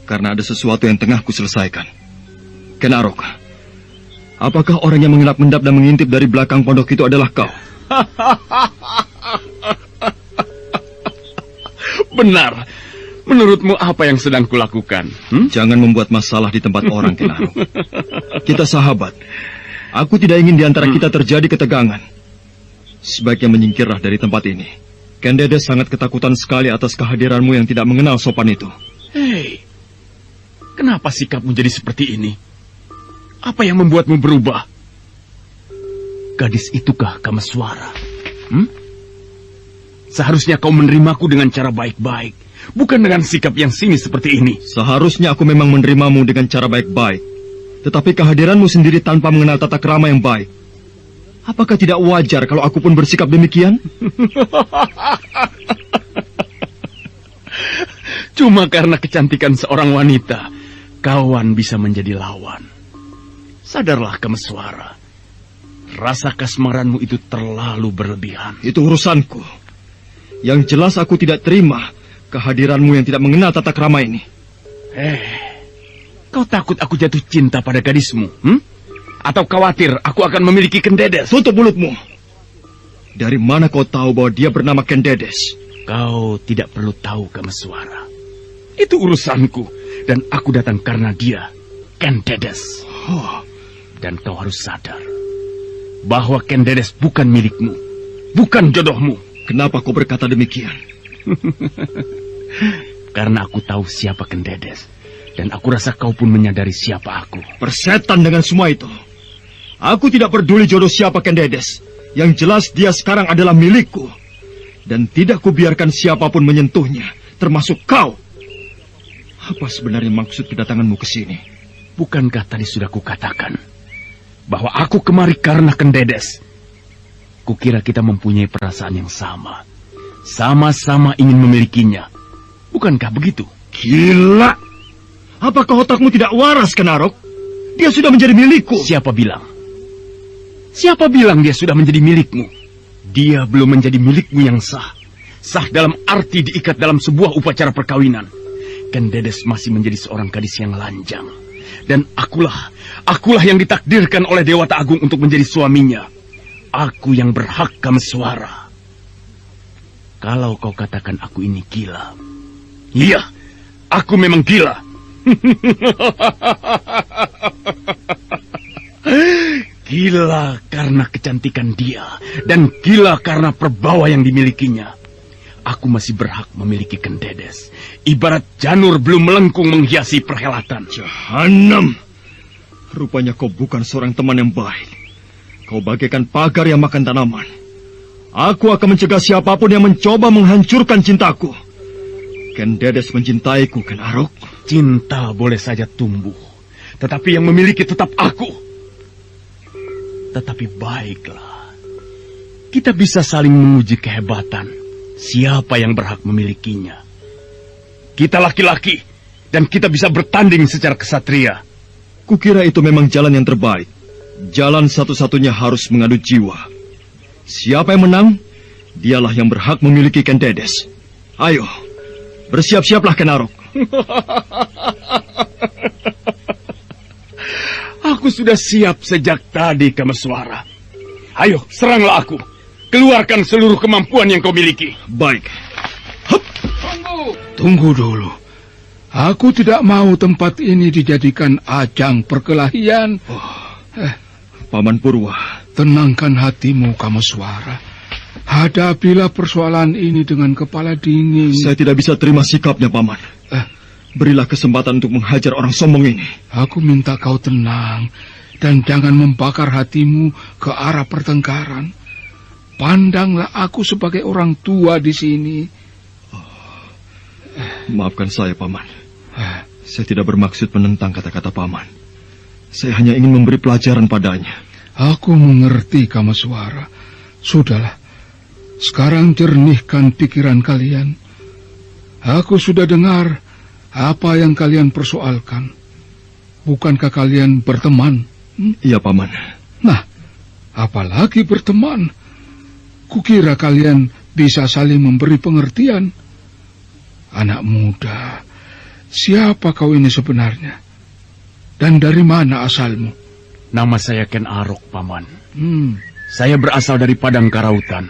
Karena ada sesuatu yang tengah kuselesaikan. Ken Arok, apakah orang yang mengendap-endap dan mengintip dari belakang pondok itu adalah kau? Benar. Menurutmu apa yang sedang kulakukan? Jangan membuat masalah di tempat orang, Ken Arok. Kita sahabat. Aku tidak ingin di antara kita terjadi ketegangan. Sebaiknya menyingkirlah dari tempat ini. Ken Dedes sangat ketakutan sekali atas kehadiranmu yang tidak mengenal sopan itu. Hei, kenapa sikapmu jadi seperti ini? Apa yang membuatmu berubah? Gadis itukah Kameswara? Seharusnya kau menerimaku dengan cara baik-baik, bukan dengan sikap yang sinis seperti ini. Seharusnya aku memang menerimamu dengan cara baik-baik. Tetapi kehadiranmu sendiri tanpa mengenal tata krama yang baik. Apakah tidak wajar kalau aku pun bersikap demikian? Cuma karena kecantikan seorang wanita, kawan bisa menjadi lawan. Sadarlah Kameswara. Rasa kasmaranmu itu terlalu berlebihan. Itu urusanku. Yang jelas aku tidak terima kehadiranmu yang tidak mengenal tata krama ini. Kau takut aku jatuh cinta pada gadismu? Atau khawatir aku akan memiliki Ken Dedes? Tutup mulutmu. Dari mana kau tahu bahwa dia bernama Ken Dedes? Kau tidak perlu tahu, Kameswara. Itu urusanku. Dan aku datang karena dia, Ken Dedes. Dan kau harus sadar bahwa Ken Dedes bukan milikmu, bukan jodohmu. Kenapa kau berkata demikian? Karena aku tahu siapa Ken Dedes. Dan aku rasa kau pun menyadari siapa aku. Persetan dengan semua itu. Aku tidak peduli jodoh siapa Ken Dedes. Yang jelas dia sekarang adalah milikku. Dan tidak kubiarkan siapapun menyentuhnya, termasuk kau. Apa sebenarnya maksud kedatanganmu ke sini? Bukankah tadi sudah kukatakan bahwa aku kemari karena Ken Dedes? Kukira kita mempunyai perasaan yang sama. Sama-sama ingin memilikinya. Bukankah begitu? Gila! Apakah otakmu tidak waras, Ken Arok? Dia sudah menjadi milikku. Siapa bilang? Siapa bilang dia sudah menjadi milikmu? Dia belum menjadi milikmu yang sah. Sah dalam arti diikat dalam sebuah upacara perkawinan. Ken Dedes masih menjadi seorang gadis yang lanjang. Dan akulah yang ditakdirkan oleh Dewata Agung untuk menjadi suaminya. Aku yang berhak Kameswara. Kalau kau katakan aku ini gila. Iya, aku memang gila. Gila karena kecantikan dia. Dan gila karena perbawa yang dimilikinya. Aku masih berhak memiliki Ken Dedes. Ibarat janur belum melengkung menghiasi perhelatan. Jahanam. Rupanya kau bukan seorang teman yang baik. Kau bagaikan pagar yang makan tanaman. Aku akan mencegah siapapun yang mencoba menghancurkan cintaku. Ken Dedes mencintaiku, Ken Arok. Cinta boleh saja tumbuh, tetapi yang memiliki tetap aku. Tetapi baiklah, kita bisa saling menguji kehebatan. Siapa yang berhak memilikinya? Kita laki-laki, dan kita bisa bertanding secara kesatria. Kukira itu memang jalan yang terbaik. Jalan satu-satunya harus mengadu jiwa. Siapa yang menang, dialah yang berhak memiliki Ken Dedes. Ayo, bersiap-siaplah Ken Arok. Aku sudah siap sejak tadi, Kameswara. Ayo, seranglah aku. Keluarkan seluruh kemampuan yang kau miliki. Baik. Tunggu. Tunggu dulu. Aku tidak mau tempat ini dijadikan ajang perkelahian. Paman Purwa. Tenangkan hatimu, Kameswara. Hadapilah persoalan ini dengan kepala dingin. Saya tidak bisa terima sikapnya, Paman. Berilah kesempatan untuk menghajar orang sombong ini. Aku minta kau tenang dan jangan membakar hatimu ke arah pertengkaran. Pandanglah aku sebagai orang tua di sini. Maafkan saya, Paman. Saya tidak bermaksud menentang kata-kata Paman. Saya hanya ingin memberi pelajaran padanya. Aku mengerti, Kameswara. Sudahlah. Sekarang jernihkan pikiran kalian. Aku sudah dengar apa yang kalian persoalkan. Bukankah kalian berteman? Iya, Paman. Nah, apalagi berteman? Kukira kalian bisa saling memberi pengertian. Anak muda, siapa kau ini sebenarnya? Dan dari mana asalmu? Nama saya Ken Arok, Paman. Saya berasal dari Padang Karautan.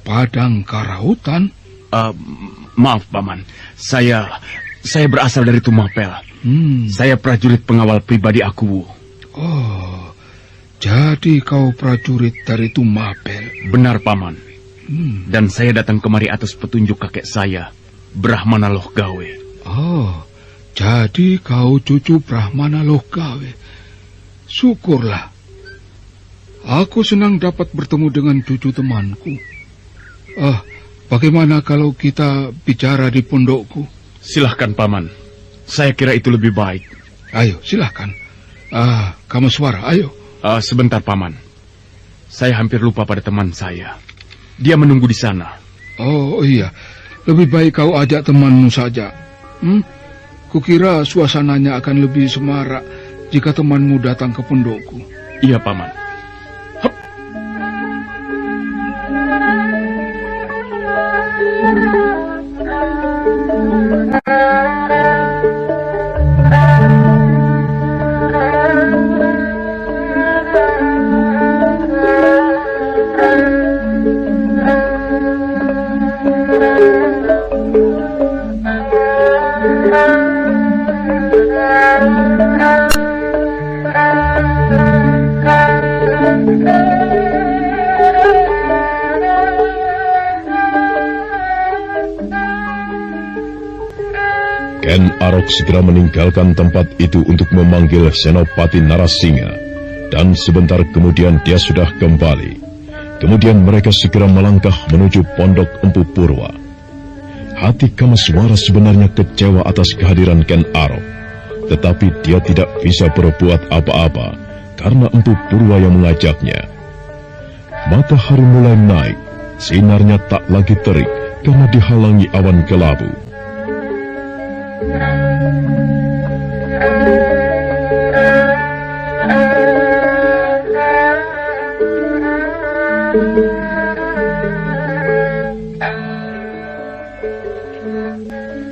Padang Karautan? Maaf, Paman. Saya berasal dari Tumapel. Saya prajurit pengawal pribadi Akuwu. Oh, jadi kau prajurit dari Tumapel? Benar, Paman. Dan saya datang kemari atas petunjuk kakek saya, Brahmana Lohgawe. Oh, jadi kau cucu Brahmana Lohgawe. Syukurlah. Aku senang dapat bertemu dengan cucu temanku. Bagaimana kalau kita bicara di pondokku? Silahkan, Paman. Saya kira itu lebih baik. Ayo, silahkan. Kameswara, ayo. Sebentar, Paman. Saya hampir lupa pada teman saya. Dia menunggu di sana. Oh, iya. Lebih baik kau ajak temanmu saja. Kukira suasananya akan lebih semarak jika temanmu datang ke pondokku. Iya, Paman. Ken Arok segera meninggalkan tempat itu untuk memanggil Senopati Narasingha, dan sebentar kemudian dia sudah kembali. Kemudian mereka segera melangkah menuju pondok Empu Purwa. Hati Kameswara sebenarnya kecewa atas kehadiran Ken Arok, tetapi dia tidak bisa berbuat apa-apa karena Empu Purwa yang mengajaknya. Matahari mulai naik, sinarnya tak lagi terik karena dihalangi awan kelabu.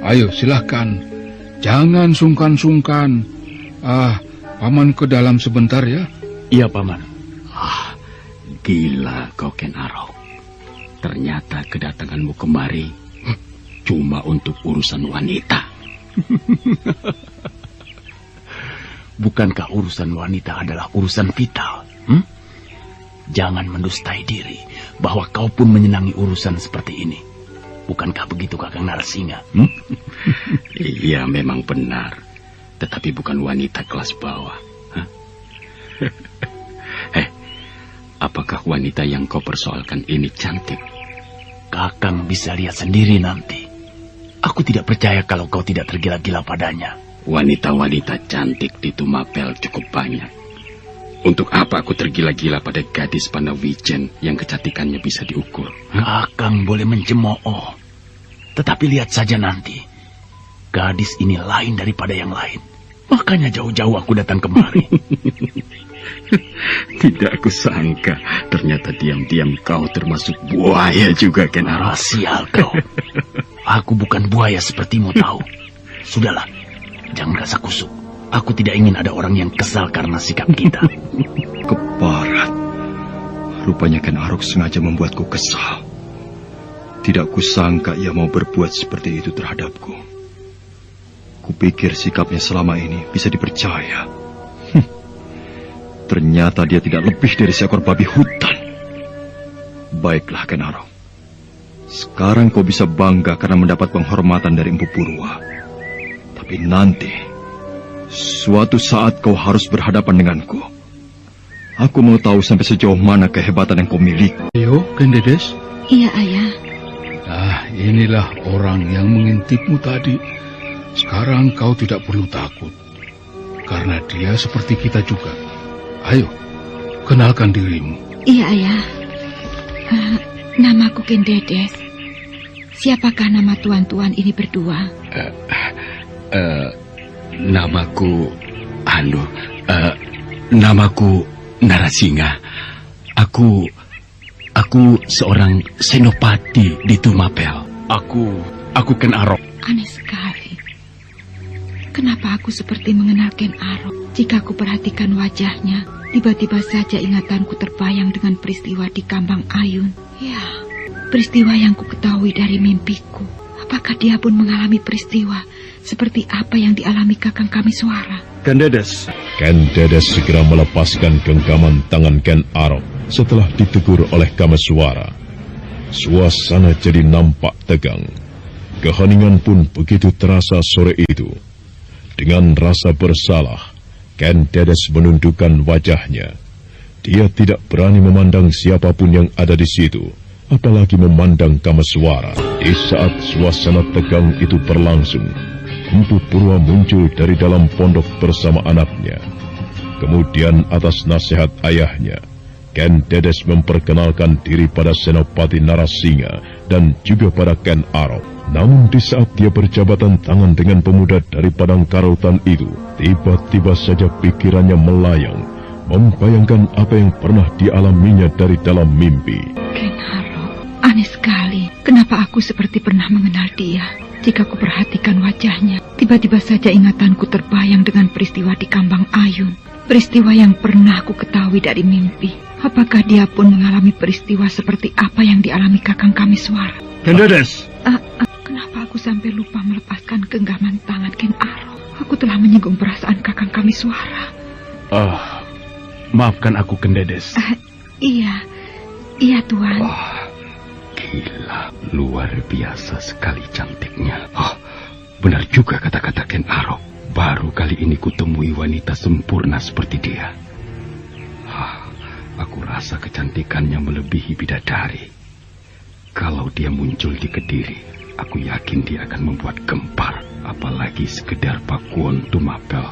Ayo, silahkan. Jangan sungkan-sungkan. Paman ke dalam sebentar ya. Iya, Paman. Gila kau, Ken Arok. Ternyata kedatanganmu kemari cuma untuk urusan wanita. Bukankah urusan wanita adalah urusan vital? Jangan mendustai diri bahwa kau pun menyenangi urusan seperti ini. Bukankah begitu, Kakang Narasingha? Iya, memang benar. Tetapi bukan wanita kelas bawah. Apakah wanita yang kau persoalkan ini cantik? Kakang bisa lihat sendiri nanti. Aku tidak percaya kalau kau tidak tergila-gila padanya. Wanita-wanita cantik di Tumapel cukup banyak. Untuk apa aku tergila-gila pada gadis Panawijen yang kecantikannya bisa diukur? Kakang boleh mencemooh. Tetapi lihat saja nanti. Gadis ini lain daripada yang lain. Makanya jauh-jauh aku datang kemari. Tidak aku sangka. Ternyata diam-diam kau termasuk buaya juga, Ken Arok. Sial kau. Aku bukan buaya sepertimu tahu. Sudahlah, jangan rasa kusuk. Aku tidak ingin ada orang yang kesal karena sikap kita. Keparat. Rupanya Ken Arok sengaja membuatku kesal. Tidak kusangka ia mau berbuat seperti itu terhadapku. Kupikir sikapnya selama ini bisa dipercaya. Ternyata dia tidak lebih dari seekor babi hutan. Baiklah, Ken Arok. Sekarang kau bisa bangga karena mendapat penghormatan dari Empu Purwa. Tapi nanti, suatu saat kau harus berhadapan denganku. Aku mau tahu sampai sejauh mana kehebatan yang kau miliki. Ayo, Ken Dedes. Iya, Ayah. Nah, inilah orang yang mengintipmu tadi. Sekarang kau tidak perlu takut. Karena dia seperti kita juga. Ayo, kenalkan dirimu. Iya, Ayah. Namaku Ken Dedes. Siapakah nama tuan-tuan ini berdua? Namaku Narasinga. Aku seorang senopati di Tumapel. Aku Ken Arok. Aneh sekali. Kenapa aku seperti mengenal Ken Arok? Jika aku perhatikan wajahnya, tiba-tiba saja ingatanku terbayang dengan peristiwa di Kambang Ayun. Ya, peristiwa yang ku ketahui dari mimpiku. Apakah dia pun mengalami peristiwa seperti apa yang dialami kakang kami Suara? Ken Dedes. Ken Dedes segera melepaskan genggaman tangan Ken Arok setelah ditegur oleh Kameswara. Suasana jadi nampak tegang. Keheningan pun begitu terasa sore itu. Dengan rasa bersalah, Ken Dedes menundukkan wajahnya. Dia tidak berani memandang siapapun yang ada di situ, apalagi memandang Kameswara. Di saat suasana tegang itu berlangsung, Empu Purwa muncul dari dalam pondok bersama anaknya. Kemudian atas nasihat ayahnya, Ken Dedes memperkenalkan diri pada Senopati Narasinga dan juga pada Ken Arok. Namun di saat dia berjabatan tangan dengan pemuda dari Padang Karautan itu, tiba-tiba saja pikirannya melayang, membayangkan apa yang pernah dialaminya dari dalam mimpi. Ken Arok, aneh sekali. Kenapa aku seperti pernah mengenal dia? Jika ku perhatikan wajahnya, tiba-tiba saja ingatanku terbayang dengan peristiwa di Kambang Ayun. Peristiwa yang pernah ku ketahui dari mimpi. Apakah dia pun mengalami peristiwa seperti apa yang dialami kakang kami Suara? Ken Dedes. Kenapa aku sampai lupa melepaskan genggaman tangan Ken Arok? Aku telah menyinggung perasaan kakang kami Suara. Maafkan aku, Ken Dedes. Iya Tuan. Gila, luar biasa sekali cantiknya. Benar juga kata-kata Ken Arok. Baru kali ini kutemui wanita sempurna seperti dia. Aku rasa kecantikannya melebihi bidadari. Kalau dia muncul di Kediri, aku yakin dia akan membuat gempar. Apalagi sekedar Pakuwon Tumapel.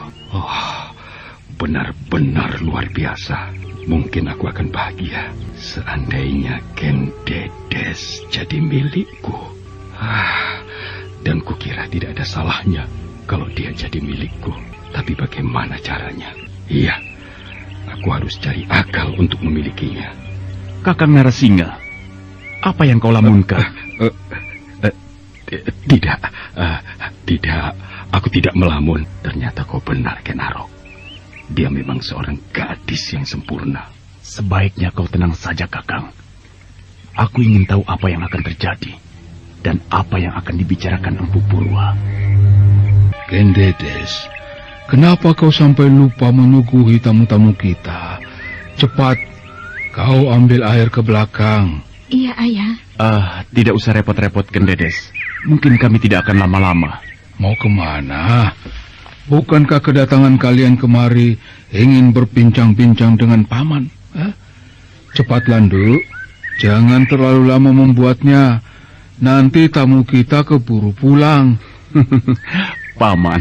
Benar-benar luar biasa. Mungkin aku akan bahagia seandainya Ken Dedes jadi milikku. Dan kukira tidak ada salahnya kalau dia jadi milikku. Tapi bagaimana caranya? Iya, aku harus cari akal untuk memilikinya. Kakang Narasinga, apa yang kau lamunkan? Tidak, aku tidak melamun. Ternyata kau benar, Ken Arok. Dia memang seorang gadis yang sempurna. Sebaiknya kau tenang saja, Kakang. Aku ingin tahu apa yang akan terjadi dan apa yang akan dibicarakan Empu Purwa. Ken Dedes, kenapa kau sampai lupa menyuguhi tamu-tamu kita? Cepat, kau ambil air ke belakang. Iya, Ayah. Tidak usah repot-repot, Ken Dedes. Mungkin kami tidak akan lama-lama. Mau kemana? Bukankah kedatangan kalian kemari ingin berbincang-bincang dengan paman? Cepat Landu, jangan terlalu lama membuatnya. Nanti tamu kita keburu pulang. Paman.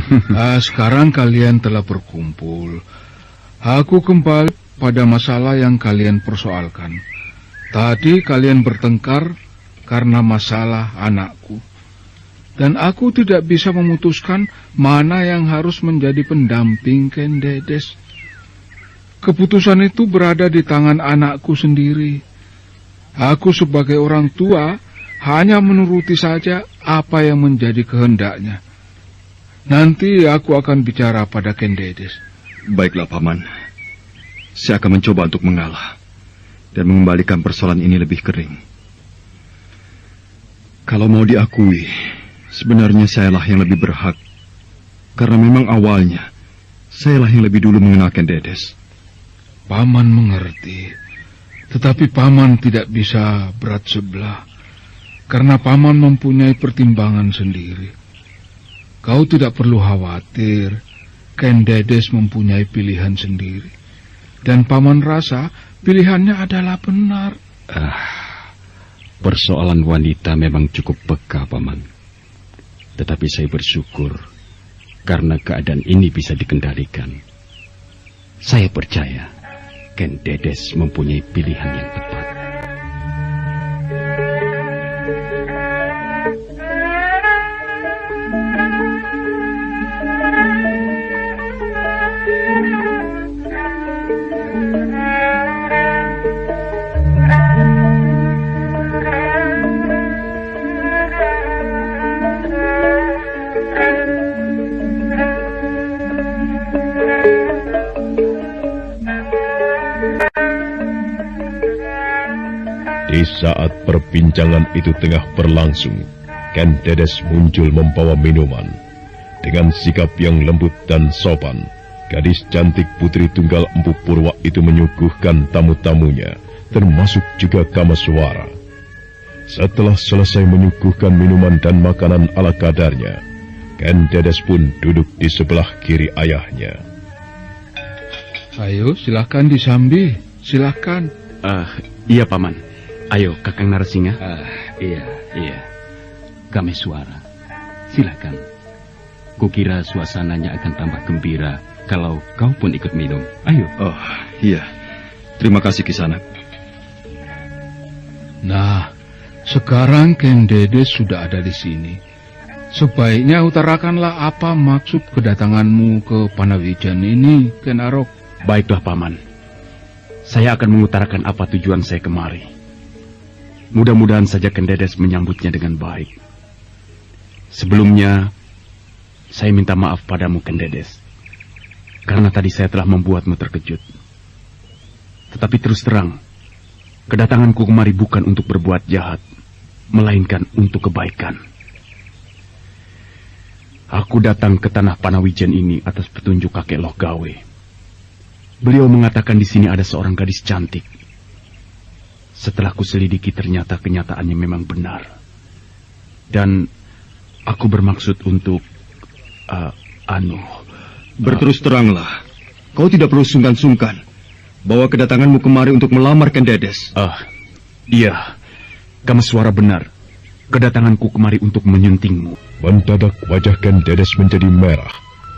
Sekarang kalian telah berkumpul. Aku kembali pada masalah yang kalian persoalkan. Tadi kalian bertengkar karena masalah anakku. Dan aku tidak bisa memutuskan mana yang harus menjadi pendamping Ken Dedes. Keputusan itu berada di tangan anakku sendiri. Aku sebagai orang tua hanya menuruti saja apa yang menjadi kehendaknya. Nanti aku akan bicara pada Ken Dedes. Baiklah, Paman. Saya akan mencoba untuk mengalah dan mengembalikan persoalan ini lebih kering. Kalau mau diakui, sebenarnya sayalah yang lebih berhak Karena memang awalnya, sayalah yang lebih dulu mengenal Ken Dedes. Paman mengerti, tetapi Paman tidak bisa berat sebelah, karena Paman mempunyai pertimbangan sendiri. Kau tidak perlu khawatir, Ken Dedes mempunyai pilihan sendiri. Dan Paman rasa pilihannya adalah benar. Persoalan wanita memang cukup peka, Paman. Tetapi saya bersyukur karena keadaan ini bisa dikendalikan. Saya percaya Ken Dedes mempunyai pilihan yang tepat. Di saat perbincangan itu tengah berlangsung, Ken Dedes muncul membawa minuman. Dengan sikap yang lembut dan sopan, gadis cantik putri tunggal Empu Purwa itu menyuguhkan tamu-tamunya, termasuk juga Kamaswara. Setelah selesai menyuguhkan minuman dan makanan ala kadarnya, Ken Dedes pun duduk di sebelah kiri ayahnya. Ayo, silakan disambi, silakan. Iya, Paman. Ayo, Kakang Narasinga. Iya. Kamaswara, silakan. Kukira suasananya akan tambah gembira kalau kau pun ikut minum. Ayo. Oh, iya. Terima kasih, Kisanak. Nah, sekarang Ken Dedes sudah ada di sini. Sebaiknya utarakanlah apa maksud kedatanganmu ke Panawijan ini, Ken Arok. Baiklah, Paman. Saya akan mengutarakan apa tujuan saya kemari. Mudah-mudahan saja Ken Dedes menyambutnya dengan baik. Sebelumnya, saya minta maaf padamu, Ken Dedes, karena tadi saya telah membuatmu terkejut. Tetapi terus terang, kedatanganku kemari bukan untuk berbuat jahat, melainkan untuk kebaikan. Aku datang ke tanah Panawijan ini atas petunjuk kakek Loh Gawe. Beliau mengatakan di sini ada seorang gadis cantik. Setelah kuselidiki ternyata kenyataannya memang benar. Dan aku bermaksud untuk berterus teranglah. Kau tidak perlu sungkan-sungkan bahwa kedatanganmu kemari untuk melamar Ken Dedes. Iya. Kamaswara benar. Kedatanganku kemari untuk menyuntingmu. Mendadak wajah Ken Dedes menjadi merah.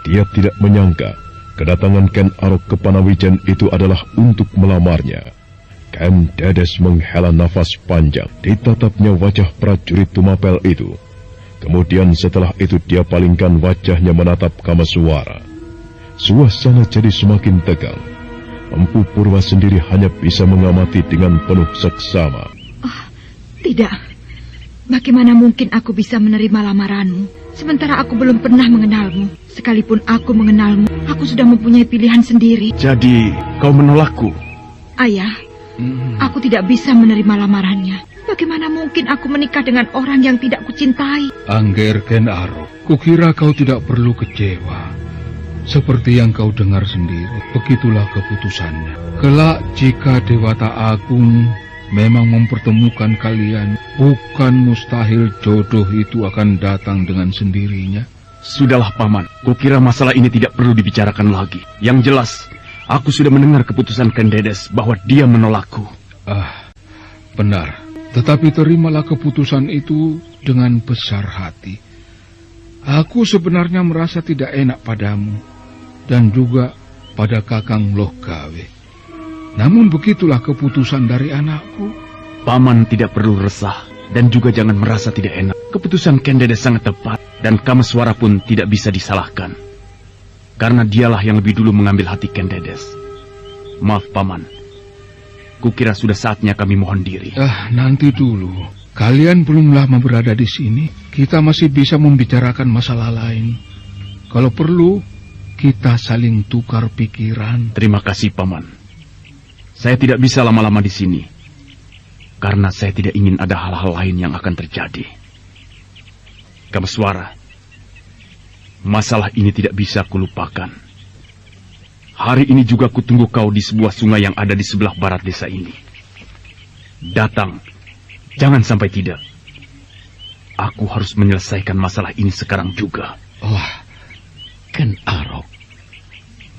Dia tidak menyangka kedatangan Ken Arok ke Panawijan itu adalah untuk melamarnya. Ken Dedes menghela nafas panjang, ditatapnya wajah prajurit Tumapel itu. Kemudian setelah itu dia palingkan wajahnya menatap Kamaswara. Suasana jadi semakin tegang. Empu Purwa sendiri hanya bisa mengamati dengan penuh seksama. Oh, tidak. Bagaimana mungkin aku bisa menerima lamaranmu, sementara aku belum pernah mengenalmu. Sekalipun aku mengenalmu, aku sudah mempunyai pilihan sendiri. Jadi, kau menolakku? Ayah, aku tidak bisa menerima lamarannya. Bagaimana mungkin aku menikah dengan orang yang tidak kucintai? Angger Ken Arok, kukira kau tidak perlu kecewa. Seperti yang kau dengar sendiri, begitulah keputusannya. Kelak jika Dewata Agung memang mempertemukan kalian, bukan mustahil jodoh itu akan datang dengan sendirinya. Sudahlah, Paman. Kukira masalah ini tidak perlu dibicarakan lagi. Yang jelas, aku sudah mendengar keputusan Ken Dedes bahwa dia menolakku. Benar. Tetapi terimalah keputusan itu dengan besar hati. Aku sebenarnya merasa tidak enak padamu dan juga pada Kakang Loh Gawe. Namun begitulah keputusan dari anakku. Paman tidak perlu resah dan juga jangan merasa tidak enak. Keputusan Ken Dedes sangat tepat dan Kamaswara pun tidak bisa disalahkan. Karena dialah yang lebih dulu mengambil hati Ken Dedes. Maaf, Paman. Kukira sudah saatnya kami mohon diri. Nanti dulu. Kalian belum lama berada di sini. Kita masih bisa membicarakan masalah lain. Kalau perlu, kita saling tukar pikiran. Terima kasih, Paman. Saya tidak bisa lama-lama di sini. Karena saya tidak ingin ada hal-hal lain yang akan terjadi. Kamaswara, Masalah ini tidak bisa kulupakan. Hari ini juga kutunggu kau di sebuah sungai yang ada di sebelah barat desa ini. Datang, jangan sampai tidak. Aku harus menyelesaikan masalah ini sekarang juga. Oh, Ken Arok,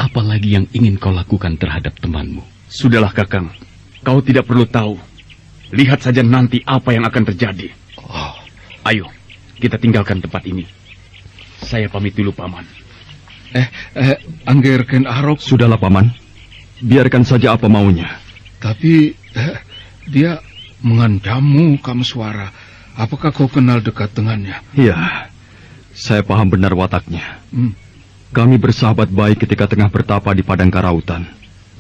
apalagi yang ingin kau lakukan terhadap temanmu? Sudahlah Kakang, kau tidak perlu tahu. Lihat saja nanti apa yang akan terjadi. Oh. Ayo, kita tinggalkan tempat ini. Saya pamit dulu, Paman. Angger Ken Arok. Sudahlah, Paman. Biarkan saja apa maunya. Tapi dia mengancammu, Kameswara. Apakah kau kenal dekat dengannya? Iya, saya paham benar wataknya. Kami bersahabat baik ketika tengah bertapa di padang karautan.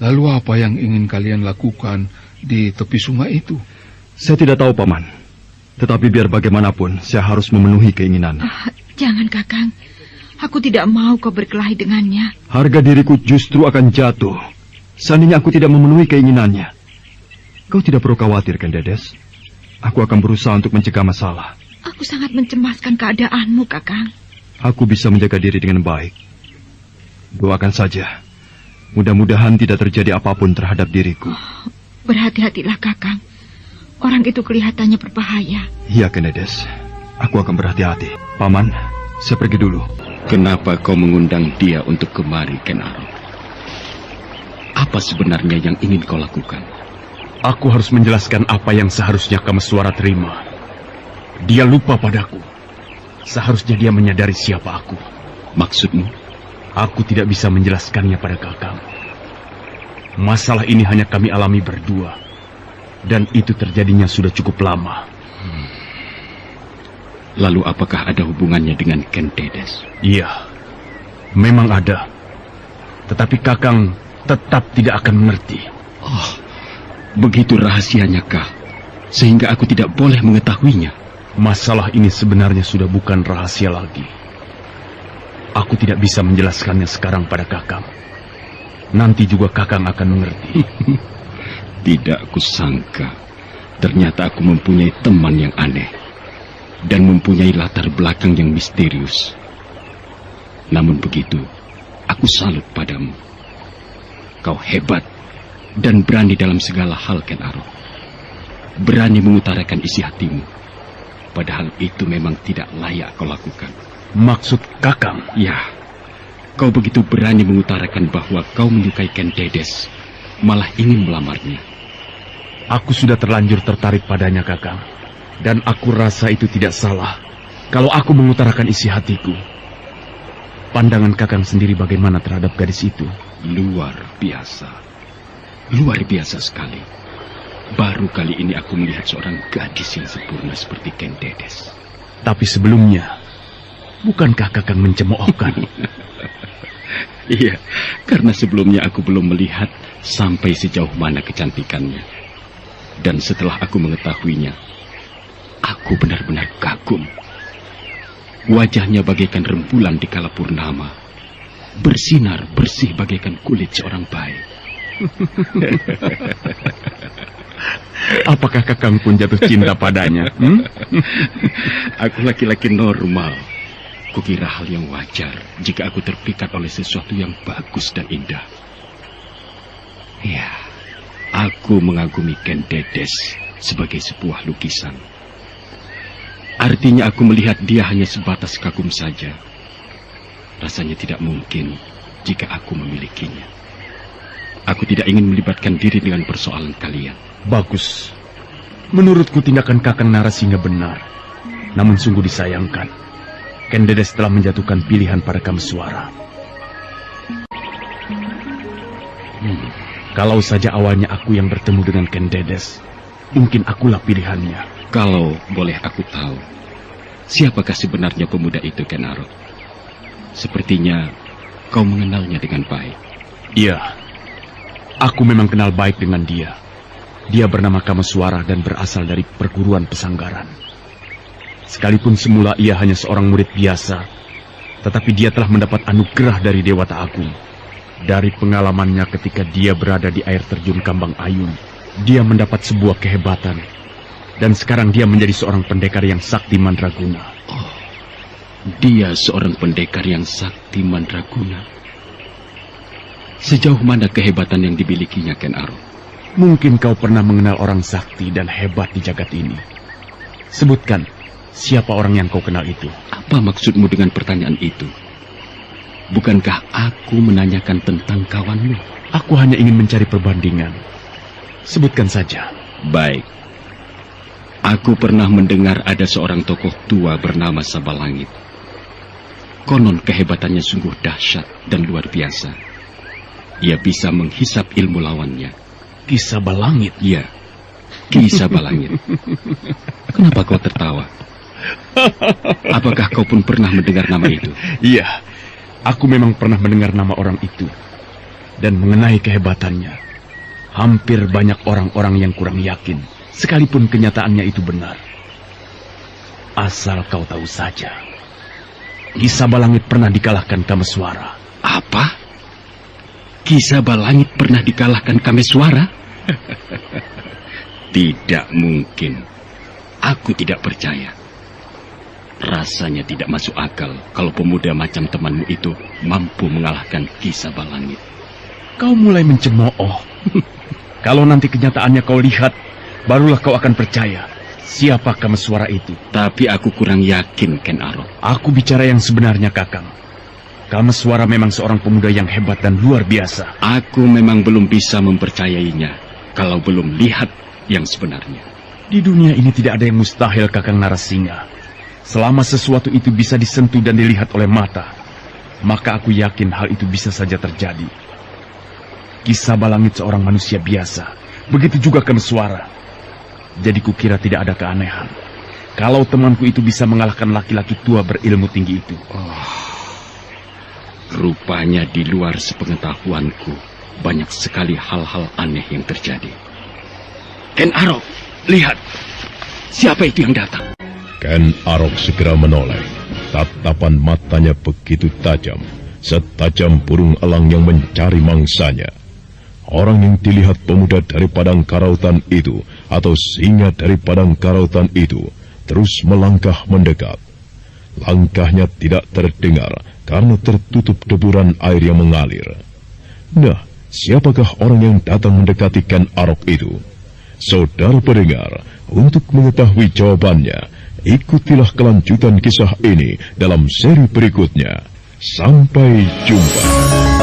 Lalu apa yang ingin kalian lakukan di tepi sungai itu? Saya tidak tahu, Paman. Tetapi biar bagaimanapun, saya harus memenuhi keinginan. Jangan, Kakang. Aku tidak mau kau berkelahi dengannya. Harga diriku justru akan jatuh seandainya aku tidak memenuhi keinginannya. Kau tidak perlu khawatir, Ken Dedes. Aku akan berusaha untuk mencegah masalah. Aku sangat mencemaskan keadaanmu, Kakang. Aku bisa menjaga diri dengan baik. Doakan saja. Mudah-mudahan tidak terjadi apapun terhadap diriku. Berhati-hatilah, Kakang. Orang itu kelihatannya berbahaya. Iya, Ken Dedes. Aku akan berhati-hati. Paman, saya pergi dulu. Kenapa kau mengundang dia untuk kemari, Ken Arok? Apa sebenarnya yang ingin kau lakukan? Aku harus menjelaskan apa yang seharusnya Kameswara terima. Dia lupa padaku. Seharusnya dia menyadari siapa aku. Maksudmu? Aku tidak bisa menjelaskannya pada Kakang. Masalah ini hanya kami alami berdua. Dan itu terjadinya sudah cukup lama. Lalu apakah ada hubungannya dengan Ken Dedes? Iya, memang ada. Tetapi Kakang tetap tidak akan mengerti. Oh, begitu rahasianya kah? Sehingga aku tidak boleh mengetahuinya. Masalah ini sebenarnya sudah bukan rahasia lagi. Aku tidak bisa menjelaskannya sekarang pada Kakang. Nanti juga Kakang akan mengerti. Tidak kusangka. Ternyata aku mempunyai teman yang aneh. Dan mempunyai latar belakang yang misterius. Namun begitu, aku salut padamu. Kau hebat dan berani dalam segala hal, Ken Arok. Berani mengutarakan isi hatimu. Padahal itu memang tidak layak kau lakukan. Maksud Kakang? Ya, kau begitu berani mengutarakan bahwa kau menyukai Ken Dedes, malah ingin melamarnya. Aku sudah terlanjur tertarik padanya, Kakang. Dan aku rasa itu tidak salah kalau aku mengutarakan isi hatiku. Pandangan Kakang sendiri bagaimana terhadap gadis itu? Luar biasa. Luar biasa sekali. Baru kali ini aku melihat seorang gadis yang sempurna seperti Ken Dedes. Tapi sebelumnya, bukankah Kakang mencemoohkan? Iya, karena sebelumnya aku belum melihat sampai sejauh mana kecantikannya. Dan setelah aku mengetahuinya, aku benar-benar kagum. Wajahnya bagaikan rembulan di kala purnama. Bersinar bersih bagaikan kulit seorang bayi. Apakah Kakang pun jatuh cinta padanya? Aku laki-laki normal. Kukira hal yang wajar jika aku terpikat oleh sesuatu yang bagus dan indah. Ya, aku mengagumi Ken Dedes sebagai sebuah lukisan. Artinya aku melihat dia hanya sebatas kagum saja. Rasanya tidak mungkin jika aku memilikinya. Aku tidak ingin melibatkan diri dengan persoalan kalian. Bagus. Menurutku tindakan Kakang Narasingha benar. Namun sungguh disayangkan. Ken Dedes telah menjatuhkan pilihan pada Kameswara. Kalau saja awalnya aku yang bertemu dengan Ken Dedes, mungkin akulah pilihannya. Kalau boleh aku tahu, siapakah sebenarnya pemuda itu, Ken Arok? Sepertinya kau mengenalnya dengan baik. Iya, aku memang kenal baik dengan dia. Dia bernama Kameswara dan berasal dari perguruan pesanggaran. Sekalipun semula ia hanya seorang murid biasa, tetapi dia telah mendapat anugerah dari Dewata Agung. Dari pengalamannya ketika dia berada di air terjun Kambang Ayun, dia mendapat sebuah kehebatan. Dan sekarang dia menjadi seorang pendekar yang sakti mandraguna. Oh, Dia seorang pendekar yang sakti mandraguna. Sejauh mana kehebatan yang dimilikinya, Ken Arok? Mungkin kau pernah mengenal orang sakti dan hebat di jagat ini. Sebutkan, siapa orang yang kau kenal itu? Apa maksudmu dengan pertanyaan itu? Bukankah aku menanyakan tentang kawanmu? Aku hanya ingin mencari perbandingan. Sebutkan saja. Baik. Aku pernah mendengar ada seorang tokoh tua bernama Sabalangit. Konon kehebatannya sungguh dahsyat dan luar biasa. Ia bisa menghisap ilmu lawannya. Ki Sabalangit? Ya, Ki Sabalangit. Kenapa kau tertawa? Apakah kau pun pernah mendengar nama itu? Iya, aku memang pernah mendengar nama orang itu. Dan mengenai kehebatannya, hampir banyak orang-orang yang kurang yakin, sekalipun kenyataannya itu benar. Asal kau tahu saja, Ki Sabalangit pernah dikalahkan Kameswara. Apa? Ki Sabalangit pernah dikalahkan Kameswara? Tidak mungkin. Aku tidak percaya. Rasanya tidak masuk akal kalau pemuda macam temanmu itu mampu mengalahkan Ki Sabalangit. Kau mulai mencemooh. Kalau nanti kenyataannya kau lihat, barulah kau akan percaya siapa Kameswara itu. Tapi aku kurang yakin, Ken Arok. Aku bicara yang sebenarnya, Kakang. Kameswara memang seorang pemuda yang hebat dan luar biasa. Aku memang belum bisa mempercayainya kalau belum lihat yang sebenarnya. Di dunia ini tidak ada yang mustahil, Kakang Narasingha. Selama sesuatu itu bisa disentuh dan dilihat oleh mata, maka aku yakin hal itu bisa saja terjadi. Ki Sabalangit seorang manusia biasa, begitu juga Kameswara. Jadi kukira tidak ada keanehan kalau temanku itu bisa mengalahkan laki-laki tua berilmu tinggi itu. Rupanya di luar sepengetahuanku banyak sekali hal-hal aneh yang terjadi. Ken Arok, lihat. Siapa itu yang datang? Ken Arok segera menoleh. Tatapan matanya begitu tajam, setajam burung elang yang mencari mangsanya. Orang yang dilihat pemuda dari padang karautan itu atau singa dari padang karautan itu terus melangkah mendekat. Langkahnya tidak terdengar karena tertutup deburan air yang mengalir. Nah, siapakah orang yang datang mendekati Ken Arok itu? Saudara pendengar, untuk mengetahui jawabannya, ikutilah kelanjutan kisah ini dalam seri berikutnya. Sampai jumpa.